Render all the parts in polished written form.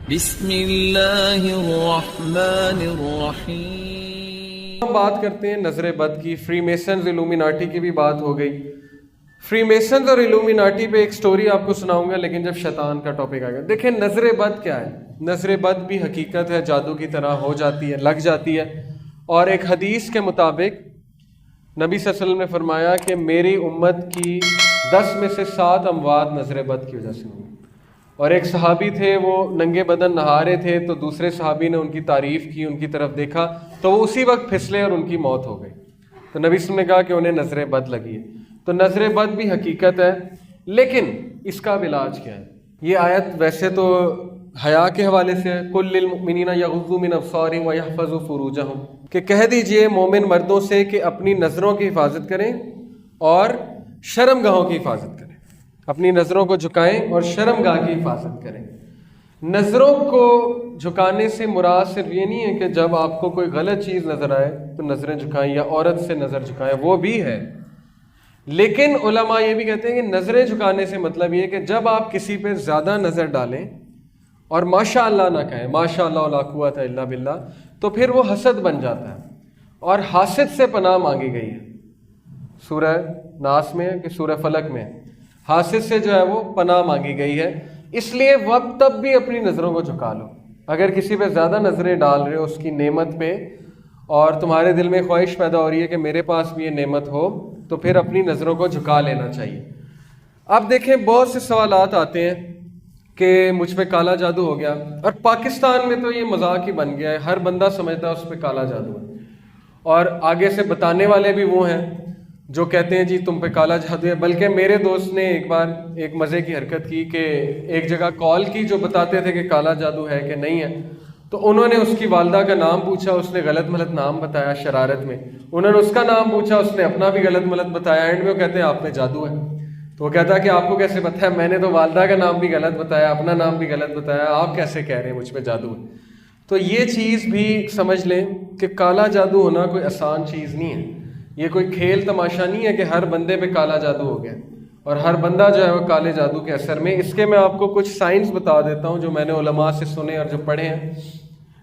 بسم اللہ الرحمن الرحیم۔ ہم بات کرتے ہیں نظر بد کی۔ فری میسنز الومیناٹی کی بھی بات ہو گئی۔ فری میسنز اور الومیناٹی پہ ایک سٹوری آپ کو سناؤں گا، لیکن جب شیطان کا ٹاپک آئے گا۔ دیکھیں نظر بد کیا ہے؟ نظر بد بھی حقیقت ہے، جادو کی طرح ہو جاتی ہے، لگ جاتی ہے۔ اور ایک حدیث کے مطابق نبی صلی اللہ علیہ وسلم نے فرمایا کہ میری امت کی 10 میں سے 7 اموات نظر بد کی وجہ سے ہوئی۔ اور ایک صحابی تھے، وہ ننگے بدن نہا رہے تھے، تو دوسرے صحابی نے ان کی تعریف کی، ان کی طرف دیکھا تو وہ اسی وقت پھسلے اور ان کی موت ہو گئی۔ تو نبی صلی اللہ علیہ وسلم نے کہا کہ انہیں نظر بد لگی ہے۔ تو نظر بد بھی حقیقت ہے، لیکن اس کا علاج کیا ہے؟ یہ آیت ویسے تو حیا کے حوالے سے ہے، قُل لِّلْمُؤْمِنِينَ يَغُضُّوا مِنْ أَبْصَارِهِمْ وَيَحْفَظُوا فُرُوجَهُمْ، کہ کہہ دیجئے مومن مردوں سے کہ اپنی نظروں کی حفاظت کریں اور شرم گاہوں کی حفاظت کریں، اپنی نظروں کو جھکائیں اور شرم گاہ کی حفاظت کریں۔ نظروں کو جھکانے سے مراد صرف یہ نہیں ہے کہ جب آپ کو کوئی غلط چیز نظر آئے تو نظریں جھکائیں یا عورت سے نظر جھکائیں، وہ بھی ہے، لیکن علماء یہ بھی کہتے ہیں کہ نظریں جھکانے سے مطلب یہ ہے کہ جب آپ کسی پہ زیادہ نظر ڈالیں اور ماشاء اللہ نہ کہیں، ماشاء اللہ لا قوت الا باللہ، تو پھر وہ حسد بن جاتا ہے، اور حاسد سے پناہ مانگی گئی ہے۔ سورہ ناس میں ہے کہ سورہ فلق میں ہے، حاسد سے جو ہے وہ پناہ مانگی گئی ہے۔ اس لیے وقت تب بھی اپنی نظروں کو جھکا لو۔ اگر کسی پہ زیادہ نظریں ڈال رہے ہو اس کی نعمت پہ، اور تمہارے دل میں خواہش پیدا ہو رہی ہے کہ میرے پاس بھی یہ نعمت ہو، تو پھر اپنی نظروں کو جھکا لینا چاہیے۔ اب دیکھیں بہت سے سوالات آتے ہیں کہ مجھ پہ کالا جادو ہو گیا، اور پاکستان میں تو یہ مذاق ہی بن گیا ہے، ہر بندہ سمجھتا ہے اس پہ کالا جادو ہے، اور آگے سے بتانے والے بھی وہ ہیں جو کہتے ہیں جی تم پہ کالا جادو ہے۔ بلکہ میرے دوست نے ایک بار ایک مزے کی حرکت کی کہ ایک جگہ کال کی جو بتاتے تھے کہ کالا جادو ہے کہ نہیں ہے، تو انہوں نے اس کی والدہ کا نام پوچھا، اس نے غلط ملط نام بتایا شرارت میں، انہوں نے اس کا نام پوچھا، اس نے اپنا بھی غلط ملط بتایا، اینڈ میں وہ کہتے ہیں آپ پہ جادو ہے۔ تو وہ کہتا ہے کہ آپ کو کیسے پتہ ہے؟ میں نے تو والدہ کا نام بھی غلط بتایا، اپنا نام بھی غلط بتایا، آپ کیسے کہہ رہے ہیں مجھ پہ جادو ہے؟ تو یہ چیز بھی سمجھ لیں کہ کالا جادو ہونا کوئی آسان چیز نہیں ہے، یہ کوئی کھیل تماشا نہیں ہے کہ ہر بندے پہ کالا جادو ہو گیا اور ہر بندہ جو ہے وہ کالے جادو کے اثر میں۔ اس کے میں آپ کو کچھ سائنس بتا دیتا ہوں جو میں نے علماء سے سنے اور جو پڑھے ہیں۔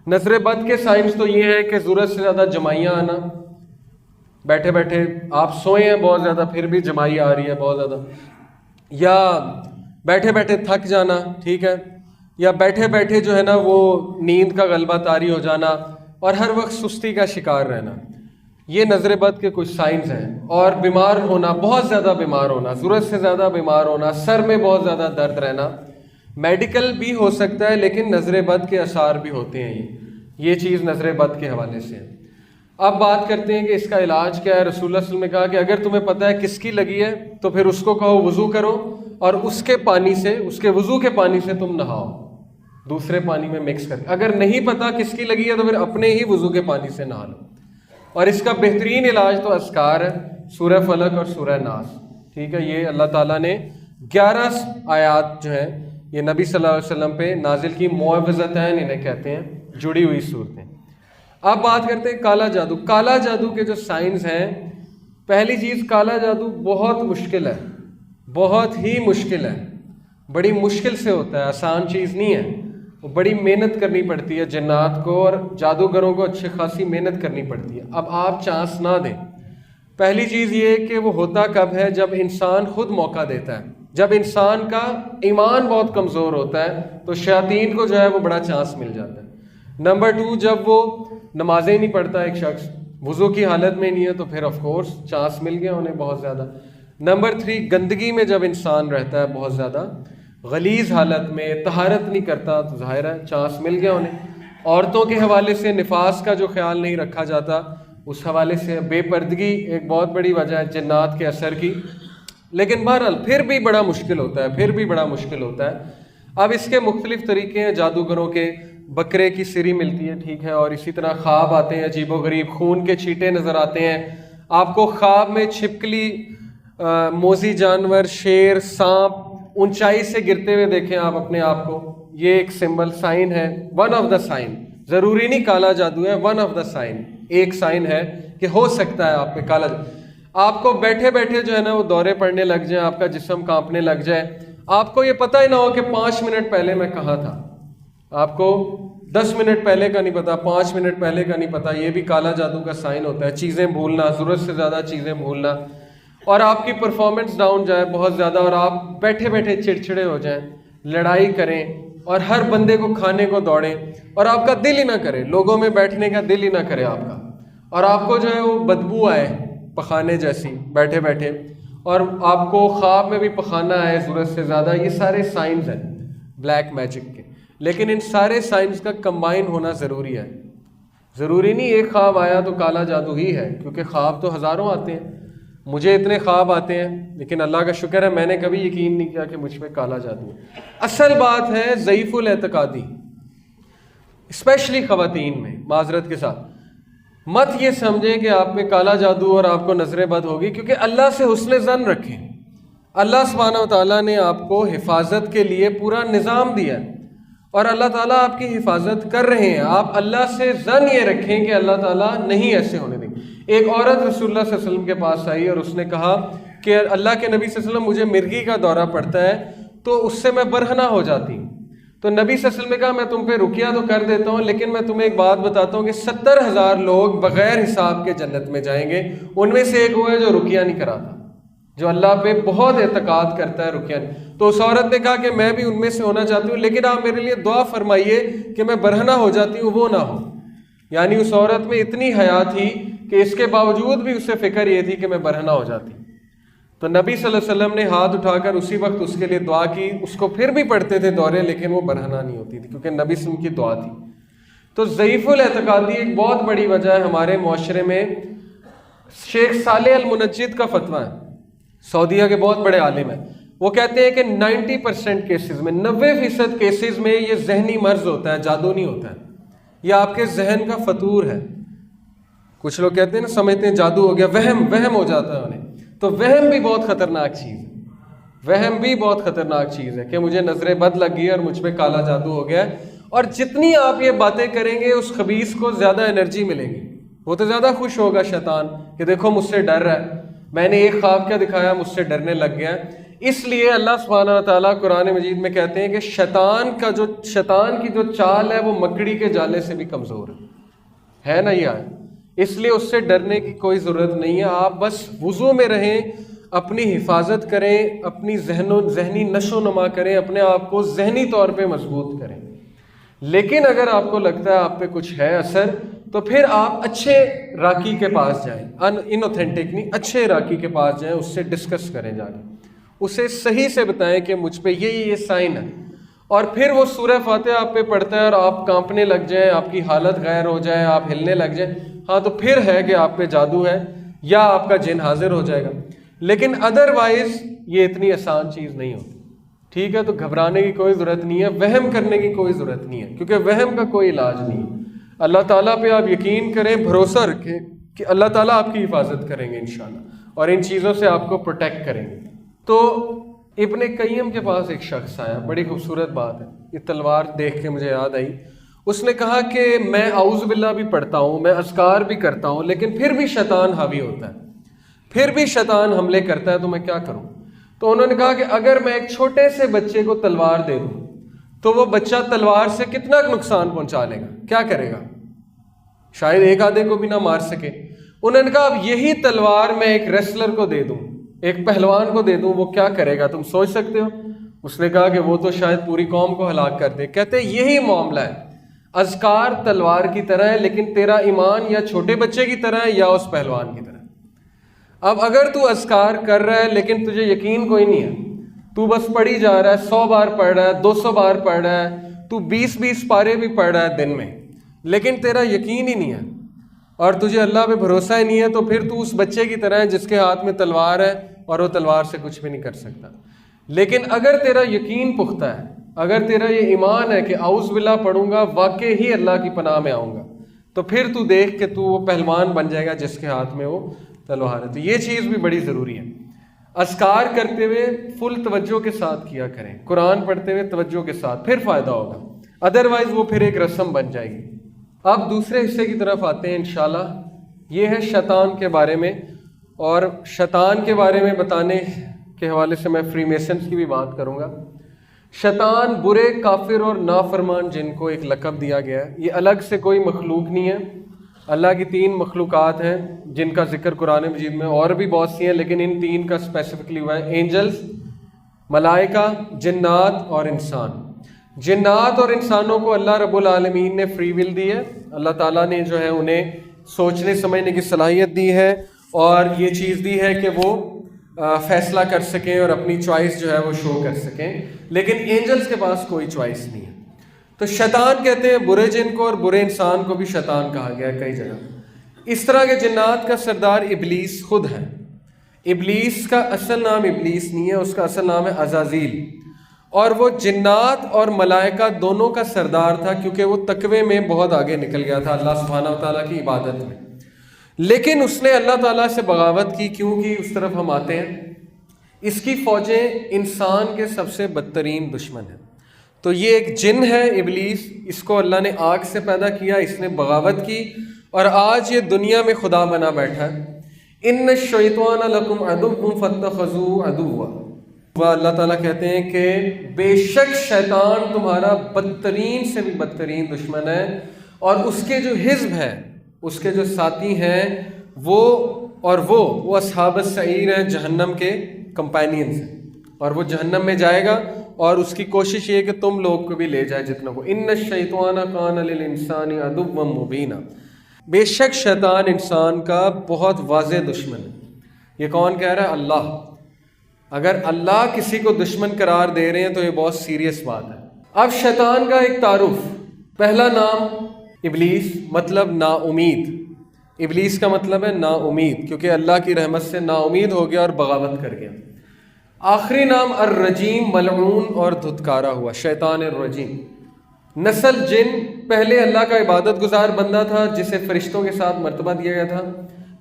نظر بد کے سائنس تو یہ ہے کہ ضرورت سے زیادہ جمائیاں آنا، بیٹھے بیٹھے آپ سوئے ہیں بہت زیادہ پھر بھی جمائی آ رہی ہے بہت زیادہ، یا بیٹھے بیٹھے تھک جانا، ٹھیک ہے، یا بیٹھے بیٹھے جو ہے نا وہ نیند کا غلبہ طاری ہو جانا، اور ہر وقت سستی کا شکار رہنا، یہ نظر بد کے کچھ سائنس ہیں۔ اور بیمار ہونا، بہت زیادہ بیمار ہونا، ضرورت سے زیادہ بیمار ہونا، سر میں بہت زیادہ درد رہنا، میڈیکل بھی ہو سکتا ہے لیکن نظر بد کے آثار بھی ہوتے ہیں۔ یہ چیز نظر بد کے حوالے سے ہے۔ اب بات کرتے ہیں کہ اس کا علاج کیا ہے۔ رسول اللہ صلی اللہ علیہ وسلم نے کہا کہ اگر تمہیں پتہ ہے کس کی لگی ہے تو پھر اس کو کہو وضو کرو، اور اس کے پانی سے، اس کے وضو کے پانی سے تم نہاؤ، دوسرے پانی میں مکس کر کے۔ اگر نہیں پتہ کس کی لگی ہے تو پھر اپنے ہی وضو کے پانی سے نہا لو۔ اور اس کا بہترین علاج تو اذکار ہے، سورہ فلق اور سورہ ناس، ٹھیک ہے۔ یہ اللہ تعالیٰ نے 11 آیات جو ہیں یہ نبی صلی اللہ علیہ وسلم پہ نازل کی، معوذتین انہیں کہتے ہیں، جڑی ہوئی صورتیں۔ اب بات کرتے ہیں کالا جادو۔ کالا جادو کے جو سائنس ہیں، پہلی چیز کالا جادو بہت مشکل ہے، بہت ہی مشکل ہے، بڑی مشکل سے ہوتا ہے، آسان چیز نہیں ہے، وہ بڑی محنت کرنی پڑتی ہے جنات کو اور جادوگروں کو، اچھی خاصی محنت کرنی پڑتی ہے۔ اب آپ چانس نہ دیں۔ پہلی چیز یہ کہ وہ ہوتا کب ہے؟ جب انسان خود موقع دیتا ہے، جب انسان کا ایمان بہت کمزور ہوتا ہے تو شیاطین کو جو ہے وہ بڑا چانس مل جاتا ہے۔ نمبر 2، جب وہ نمازیں نہیں پڑھتا ایک شخص، وضو کی حالت میں نہیں ہے، تو پھر آف کورس چانس مل گیا انہیں بہت زیادہ۔ نمبر 3، گندگی میں جب انسان رہتا ہے بہت زیادہ، غلیظ حالت میں، طہارت نہیں کرتا، تو ظاہر ہے چانس مل گیا انہیں۔ عورتوں کے حوالے سے نفاس کا جو خیال نہیں رکھا جاتا، اس حوالے سے بے پردگی ایک بہت بڑی وجہ ہے جنات کے اثر کی۔ لیکن بہرحال پھر بھی بڑا مشکل ہوتا ہے، پھر بھی بڑا مشکل ہوتا ہے۔ اب اس کے مختلف طریقے ہیں جادوگروں کے۔ بکرے کی سری ملتی ہے، ٹھیک ہے، اور اسی طرح خواب آتے ہیں عجیب و غریب، خون کے چھینٹے نظر آتے ہیں آپ کو خواب میں، چھپکلی، موذی جانور، شیر، سانپ اونچائی سے گرتے ہوئے دیکھیں آپ اپنے آپ کو، یہ ایک سمبل، سائن ہے، ون آف دا سائن، ضروری نہیں کالا جادو ہے، ون آف دا سائن، ایک سائن ہے کہ ہو سکتا ہے آپ پہ کالا جادو۔ آپ کو بیٹھے بیٹھے جو ہے نا وہ دورے پڑنے لگ جائیں، آپ کا جسم کانپنے لگ جائے، آپ کو یہ پتہ ہی نہ ہو کہ 5 منٹ پہلے میں کہاں تھا، آپ کو 10 منٹ پہلے کا نہیں پتا، 5 منٹ پہلے کا نہیں پتا، یہ بھی کالا جادو کا سائن ہوتا ہے. چیزیں بھولنا، ضرورت سے زیادہ چیزیں بھولنا، اور آپ کی پرفارمنس ڈاؤن جائے بہت زیادہ، اور آپ بیٹھے بیٹھے چڑچڑے ہو جائیں، لڑائی کریں اور ہر بندے کو کھانے کو دوڑیں، اور آپ کا دل ہی نہ کرے، لوگوں میں بیٹھنے کا دل ہی نہ کرے آپ کا، اور آپ کو جو ہے وہ بدبو آئے پخانے جیسی بیٹھے بیٹھے، اور آپ کو خواب میں بھی پخانا آئے ضرورت سے زیادہ. یہ سارے سائنز ہیں بلیک میجک کے، لیکن ان سارے سائنس کا کمبائن ہونا ضروری ہے. ضروری نہیں ایک خواب آیا تو کالا جادو ہی ہے، کیونکہ خواب تو ہزاروں آتے ہیں. مجھے اتنے خواب آتے ہیں، لیکن اللہ کا شکر ہے میں نے کبھی یقین نہیں کیا کہ مجھ پہ کالا جادو ہے. اصل بات ہے ضعیف الاعتقادی، اسپیشلی خواتین میں. معذرت کے ساتھ مت یہ سمجھیں کہ آپ پہ کالا جادو اور آپ کو نظر بد ہوگی، کیونکہ اللہ سے حسن ظن رکھیں. اللہ سبحانہ و تعالیٰ نے آپ کو حفاظت کے لیے پورا نظام دیا ہے، اور اللہ تعالیٰ آپ کی حفاظت کر رہے ہیں. آپ اللہ سے ظن یہ رکھیں کہ اللہ تعالیٰ نہیں ایسے ہونے دیں گے. ایک عورت رسول اللہ صلی اللہ علیہ وسلم کے پاس آئی اور اس نے کہا کہ اللہ کے نبی صلی اللہ علیہ وسلم مجھے مرغی کا دورہ پڑتا ہے تو اس سے میں برہنہ ہو جاتی ہوں. تو نبی صلی اللہ علیہ وسلم نے کہا میں تم پہ رقیہ تو کر دیتا ہوں، لیکن میں تمہیں ایک بات بتاتا ہوں کہ 70,000 لوگ بغیر حساب کے جنت میں جائیں گے. ان میں سے ایک وہ ہے جو رقیہ نہیں کراتا، جو اللہ پہ بہت اعتقاد کرتا ہے، رقیہ نہیں. تو اس عورت نے کہا کہ میں بھی ان میں سے ہونا چاہتی ہوں، لیکن آپ میرے لیے دعا فرمائیے کہ میں برہنہ ہو جاتی ہوں وہ نہ ہو. یعنی اس عورت میں اتنی حیا تھی کہ اس کے باوجود بھی اسے فکر یہ تھی کہ میں برہنہ ہو جاتی. تو نبی صلی اللہ علیہ وسلم نے ہاتھ اٹھا کر اسی وقت اس کے لیے دعا کی. اس کو پھر بھی پڑھتے تھے دورے، لیکن وہ برہنہ نہیں ہوتی تھی کیونکہ نبی صلی اللہ علیہ وسلم کی دعا تھی. تو ضعیف الاعتقادی ایک بہت بڑی وجہ ہے ہمارے معاشرے میں. شیخ صالح المنجد کا فتویٰ ہے، سعودیہ کے بہت بڑے عالم ہیں. وہ کہتے ہیں کہ 90% کیسز میں، 90% کیسز میں یہ ذہنی مرض ہوتا ہے، جادو نہیں ہوتا ہے. یہ آپ کے ذہن کا فطور ہے. کچھ لوگ کہتے ہیں نا، سمجھتے ہیں جادو ہو گیا، وہم ہو جاتا ہے انہیں. تو وہم بھی بہت خطرناک چیز ہے. وہم بھی بہت خطرناک چیز ہے کہ مجھے نظر بد لگ گئی اور مجھ پہ کالا جادو ہو گیا. اور جتنی آپ یہ باتیں کریں گے اس خبیث کو زیادہ انرجی ملے گی. وہ تو زیادہ خوش ہوگا شیطان کہ دیکھو مجھ سے ڈر رہا ہے، میں نے ایک خواب کیا دکھایا، مجھ سے ڈرنے لگ گیا. اس لیے اللہ سبحانہ و تعالیٰ قرآن مجید میں کہتے ہیں کہ شیطان کی جو چال ہے وہ مکڑی کے جالے سے بھی کمزور ہے نا یہ آیت. اس لیے اس سے ڈرنے کی کوئی ضرورت نہیں ہے. آپ بس وضو میں رہیں، اپنی حفاظت کریں، اپنی ذہنی نشو و نما کریں، اپنے آپ کو ذہنی طور پہ مضبوط کریں. لیکن اگر آپ کو لگتا ہے آپ پہ کچھ ہے اثر، تو پھر آپ اچھے راکی کے پاس جائیں، ان اوتھینٹک نہیں، اچھے راکی کے پاس جائیں، اس سے ڈسکس کریں، جا کے اسے صحیح سے بتائیں کہ مجھ پہ یہ سائن ہے. اور پھر وہ سورہ فاتحہ آپ پہ پڑھتا ہے اور آپ کانپنے لگ جائیں، آپ کی حالت غیر ہو جائے، آپ ہلنے لگ جائیں، ہاں تو پھر ہے کہ آپ پہ جادو ہے یا آپ کا جن حاضر ہو جائے گا. لیکن ادروائز یہ اتنی آسان چیز نہیں ہوتی. ٹھیک ہے، تو گھبرانے کی کوئی ضرورت نہیں ہے، وہم کرنے کی کوئی ضرورت نہیں ہے، کیونکہ وہم کا کوئی علاج نہیں ہے. اللہ تعالیٰ پہ آپ یقین کریں، بھروسہ رکھیں کہ اللہ تعالیٰ آپ کی حفاظت کریں گے انشاءاللہ، اور ان چیزوں سے آپ کو پروٹیکٹ کریں گے. تو ابن قیم کے پاس ایک شخص آیا، بڑی خوبصورت بات ہے، یہ تلوار دیکھ کے مجھے یاد آئی. اس نے کہا کہ میں اعوذ باللہ بھی پڑھتا ہوں، میں اذکار بھی کرتا ہوں، لیکن پھر بھی شیطان حاوی ہوتا ہے، پھر بھی شیطان حملے کرتا ہے، تو میں کیا کروں؟ تو انہوں نے کہا کہ اگر میں ایک چھوٹے سے بچے کو تلوار دے دوں تو وہ بچہ تلوار سے کتنا نقصان پہنچا لے گا، کیا کرے گا؟ شاید ایک آدھے کو بھی نہ مار سکے. انہوں نے کہا اب یہی تلوار میں ایک ریسلر کو دے دوں، ایک پہلوان کو دے دوں، وہ کیا کرے گا؟ تم سوچ سکتے ہو؟ اس نے کہا کہ وہ تو شاید پوری قوم کو ہلاک کر دے. کہتے یہی معاملہ ہے، اذکار تلوار کی طرح ہے، لیکن تیرا ایمان یا چھوٹے بچے کی طرح ہے یا اس پہلوان کی طرح. اب اگر تو اذکار کر رہا ہے لیکن تجھے یقین کوئی نہیں ہے، تو بس پڑھی جا رہا ہے، 100 بار پڑھ رہا ہے، 200 بار پڑھ رہا ہے، تو 20 پارے بھی پڑھ رہا ہے دن میں، لیکن تیرا یقین ہی نہیں ہے اور تجھے اللہ پہ بھروسہ ہی نہیں ہے، تو پھر تو اس بچے کی طرح ہے جس کے ہاتھ میں تلوار ہے اور وہ تلوار سے کچھ بھی نہیں کر سکتا. لیکن اگر تیرا یقین پختہ ہے، اگر تیرا یہ ایمان ہے کہ اعوذ باللہ پڑھوں گا واقع ہی اللہ کی پناہ میں آؤں گا، تو پھر تو دیکھ کہ تو وہ پہلوان بن جائے گا جس کے ہاتھ میں وہ تلوار ہے. تو یہ چیز بھی بڑی ضروری ہے. اذکار کرتے ہوئے فل توجہ کے ساتھ کیا کریں، قرآن پڑھتے ہوئے توجہ کے ساتھ، پھر فائدہ ہوگا. ادروائز وہ پھر ایک رسم بن جائے گی. اب دوسرے حصے کی طرف آتے ہیں انشاءاللہ. یہ ہے شیطان کے بارے میں، اور شیطان کے بارے میں بتانے کے حوالے سے میں فری میسنز کی بھی بات کروں گا. شیطان برے، کافر اور نافرمان جن کو ایک لقب دیا گیا ہے. یہ الگ سے کوئی مخلوق نہیں ہے. اللہ کی 3 مخلوقات ہیں جن کا ذکر قرآن مجید میں اور بھی بہت سی ہیں، لیکن ان 3 کا اسپیسیفکلی ہوا ہے. اینجلز، ملائکہ، جنات اور انسان. جنات اور انسانوں کو اللہ رب العالمین نے فری ول دی ہے. اللہ تعالیٰ نے جو ہے انہیں سوچنے سمجھنے کی صلاحیت دی ہے اور یہ چیز دی ہے کہ وہ فیصلہ کر سکیں اور اپنی چوائس جو ہے وہ شو کر سکیں. لیکن اینجلز کے پاس کوئی چوائس نہیں ہے. تو شیطان کہتے ہیں برے جن کو، اور برے انسان کو بھی شیطان کہا گیا ہے کئی جگہ. اس طرح کے جنات کا سردار ابلیس خود ہے. ابلیس کا اصل نام ابلیس نہیں ہے، اس کا اصل نام ہے عزازیل، اور وہ جنات اور ملائکہ دونوں کا سردار تھا کیونکہ وہ تقوی میں بہت آگے نکل گیا تھا اللہ سبحانہ و تعالیٰ کی عبادت میں. لیکن اس نے اللہ تعالیٰ سے بغاوت کی. کیونکہ اس طرف ہم آتے ہیں، اس کی فوجیں انسان کے سب سے بدترین دشمن ہیں. تو یہ ایک جن ہے ابلیس، اس کو اللہ نے آگ سے پیدا کیا، اس نے بغاوت کی اور آج یہ دنیا میں خدا بنا بیٹھا ہے. ان الشیطان لکم عدو فاتخذوہ عدوا. اللہ تعالیٰ کہتے ہیں کہ بے شک شیطان تمہارا بدترین سے بھی بدترین دشمن ہے، اور اس کے جو حزب ہے، اس کے جو ساتھی ہیں وہ اصحاب السعیر ہیں، جہنم کے کمپینینز ہیں، اور وہ جہنم میں جائے گا اور اس کی کوشش یہ ہے کہ تم لوگ کو بھی لے جائے جتنا کو. ان الشیطان کان للانسان عدوا مبینا. بے شک شیطان انسان کا بہت واضح دشمن ہے. یہ کون کہہ رہا ہے؟ اللہ. اگر اللہ کسی کو دشمن قرار دے رہے ہیں تو یہ بہت سیریس بات ہے. اب شیطان کا ایک تعارف. پہلا نام ابلیس، مطلب نا امید. ابلیس کا مطلب ہے نا امید، کیونکہ اللہ کی رحمت سے نا امید ہو گیا اور بغاوت کر گیا. آخری نام الرجیم، ملعون اور دھتکارا ہوا، شیطان الرجیم. نسل جن، پہلے اللہ کا عبادت گزار بندہ تھا جسے فرشتوں کے ساتھ مرتبہ دیا گیا تھا،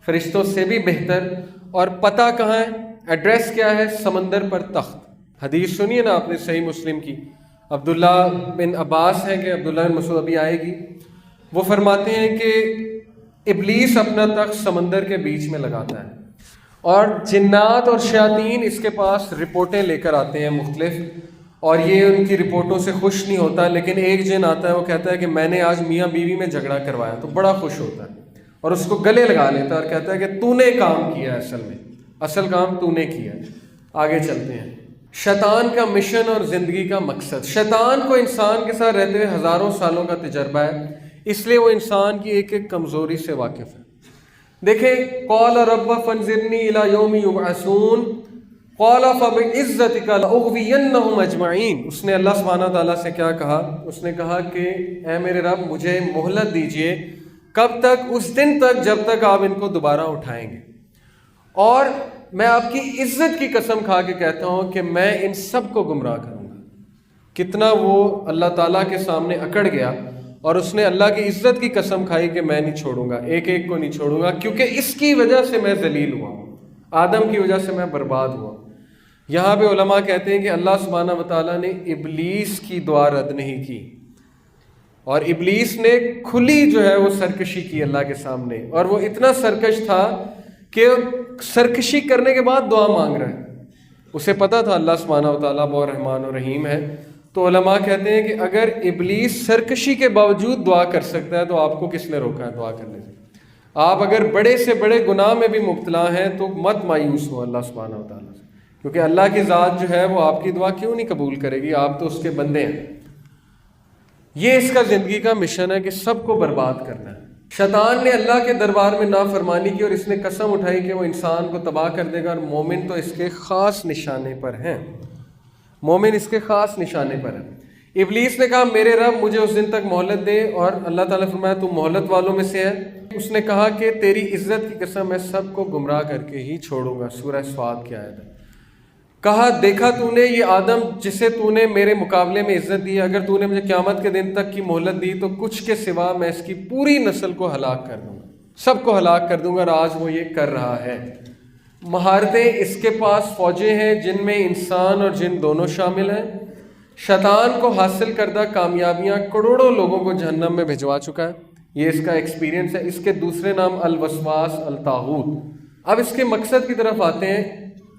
فرشتوں سے بھی بہتر. اور پتہ کہاں ہے؟ ایڈریس کیا ہے؟ سمندر پر تخت. حدیث سنیے نا آپ نے صحیح مسلم کی. عبداللہ بن عباس ہے کہ عبداللہ بن مسعود ابھی آئے گی، وہ فرماتے ہیں کہ ابلیس اپنا تخت سمندر کے بیچ میں لگاتا ہے اور جنات اور شیاطین اس کے پاس رپورٹیں لے کر آتے ہیں مختلف، اور یہ ان کی رپورٹوں سے خوش نہیں ہوتا. لیکن ایک جن آتا ہے، وہ کہتا ہے کہ میں نے آج میاں بیوی میں جھگڑا کروایا، تو بڑا خوش ہوتا ہے اور اس کو گلے لگا لیتا ہے اور کہتا ہے کہ تو نے کام کیا ہے، اصل کام تو نے کیا ہے. آگے چلتے ہیں. شیطان کا مشن اور زندگی کا مقصد. شیطان کو انسان کے ساتھ رہتے ہوئے ہزاروں سالوں کا تجربہ ہے، اس لیے وہ انسان کی ایک ایک کمزوری سے واقف ہے. دیکھیں، قال رب فانظرنی الی یوم یبعثون قال فبعزتک لاغوینہم اجمعین. اس نے اللہ سبحانہ تعالیٰ سے کیا کہا؟ اس نے کہا کہ اے میرے رب مجھے مہلت دیجئے. کب تک؟ اس دن تک جب تک آپ ان کو دوبارہ اٹھائیں گے. اور میں آپ کی عزت کی قسم کھا کے کہتا ہوں کہ میں ان سب کو گمراہ کروں گا. کتنا وہ اللہ تعالیٰ کے سامنے اکڑ گیا اور اس نے اللہ کی عزت کی قسم کھائی کہ میں نہیں چھوڑوں گا، ایک ایک کو نہیں چھوڑوں گا، کیونکہ اس کی وجہ سے میں ذلیل ہوا ہوں، آدم کی وجہ سے میں برباد ہوا. یہاں پہ علماء کہتے ہیں کہ اللہ سبحانہ و تعالیٰ نے ابلیس کی دعا رد نہیں کی، اور ابلیس نے کھلی جو ہے وہ سرکشی کی اللہ کے سامنے، اور وہ اتنا سرکش تھا کہ سرکشی کرنے کے بعد دعا مانگ رہا ہے. اسے پتا تھا اللہ سبحانہ و تعالیٰ بہت رحمان و رحیم ہے. تو علماء کہتے ہیں کہ اگر ابلیس سرکشی کے باوجود دعا کر سکتا ہے تو آپ کو کس نے روکا ہے دعا کرنے سے؟ آپ اگر بڑے سے بڑے گناہ میں بھی مبتلا ہیں تو مت مایوس ہو اللہ سبحانہ و تعالیٰ سے، کیونکہ اللہ کی ذات جو ہے وہ آپ کی دعا کیوں نہیں قبول کرے گی؟ آپ تو اس کے بندے ہیں. یہ اس کا زندگی کا مشن ہے کہ سب کو برباد کرنا ہے. شیطان نے اللہ کے دربار میں نافرمانی کی اور اس نے قسم اٹھائی کہ وہ انسان کو تباہ کر دے گا، اور مومن تو اس کے خاص نشانے پر ہیں. مومن اس کے خاص نشانے پر ہے. ابلیس نے کہا میرے رب مجھے اس دن تک مہلت دے، اور اللہ تعالیٰ فرمایا تو مہلت والوں میں سے ہے. اس نے کہا کہ تیری عزت کی قسم میں سب کو گمراہ کر کے ہی چھوڑوں گا. سورہ صاد کی آیت ہے. کہا دیکھا تو نے یہ آدم جسے تو نے میرے مقابلے میں عزت دی، اگر تو نے مجھے قیامت کے دن تک کی مہلت دی تو کچھ کے سوا میں اس کی پوری نسل کو ہلاک کر دوں گا، سب کو ہلاک کر دوں گا. اور آج وہ یہ کر رہا ہے. مہارتیں اس کے پاس فوجیں ہیں جن میں انسان اور جن دونوں شامل ہیں. شیطان کو حاصل کردہ کامیابیاں کروڑوں لوگوں کو جہنم میں بھجوا چکا ہے. یہ اس کا ایکسپیرینس ہے. اس کے دوسرے نام الوسواس الطاغوت. اب اس کے مقصد کی طرف آتے ہیں.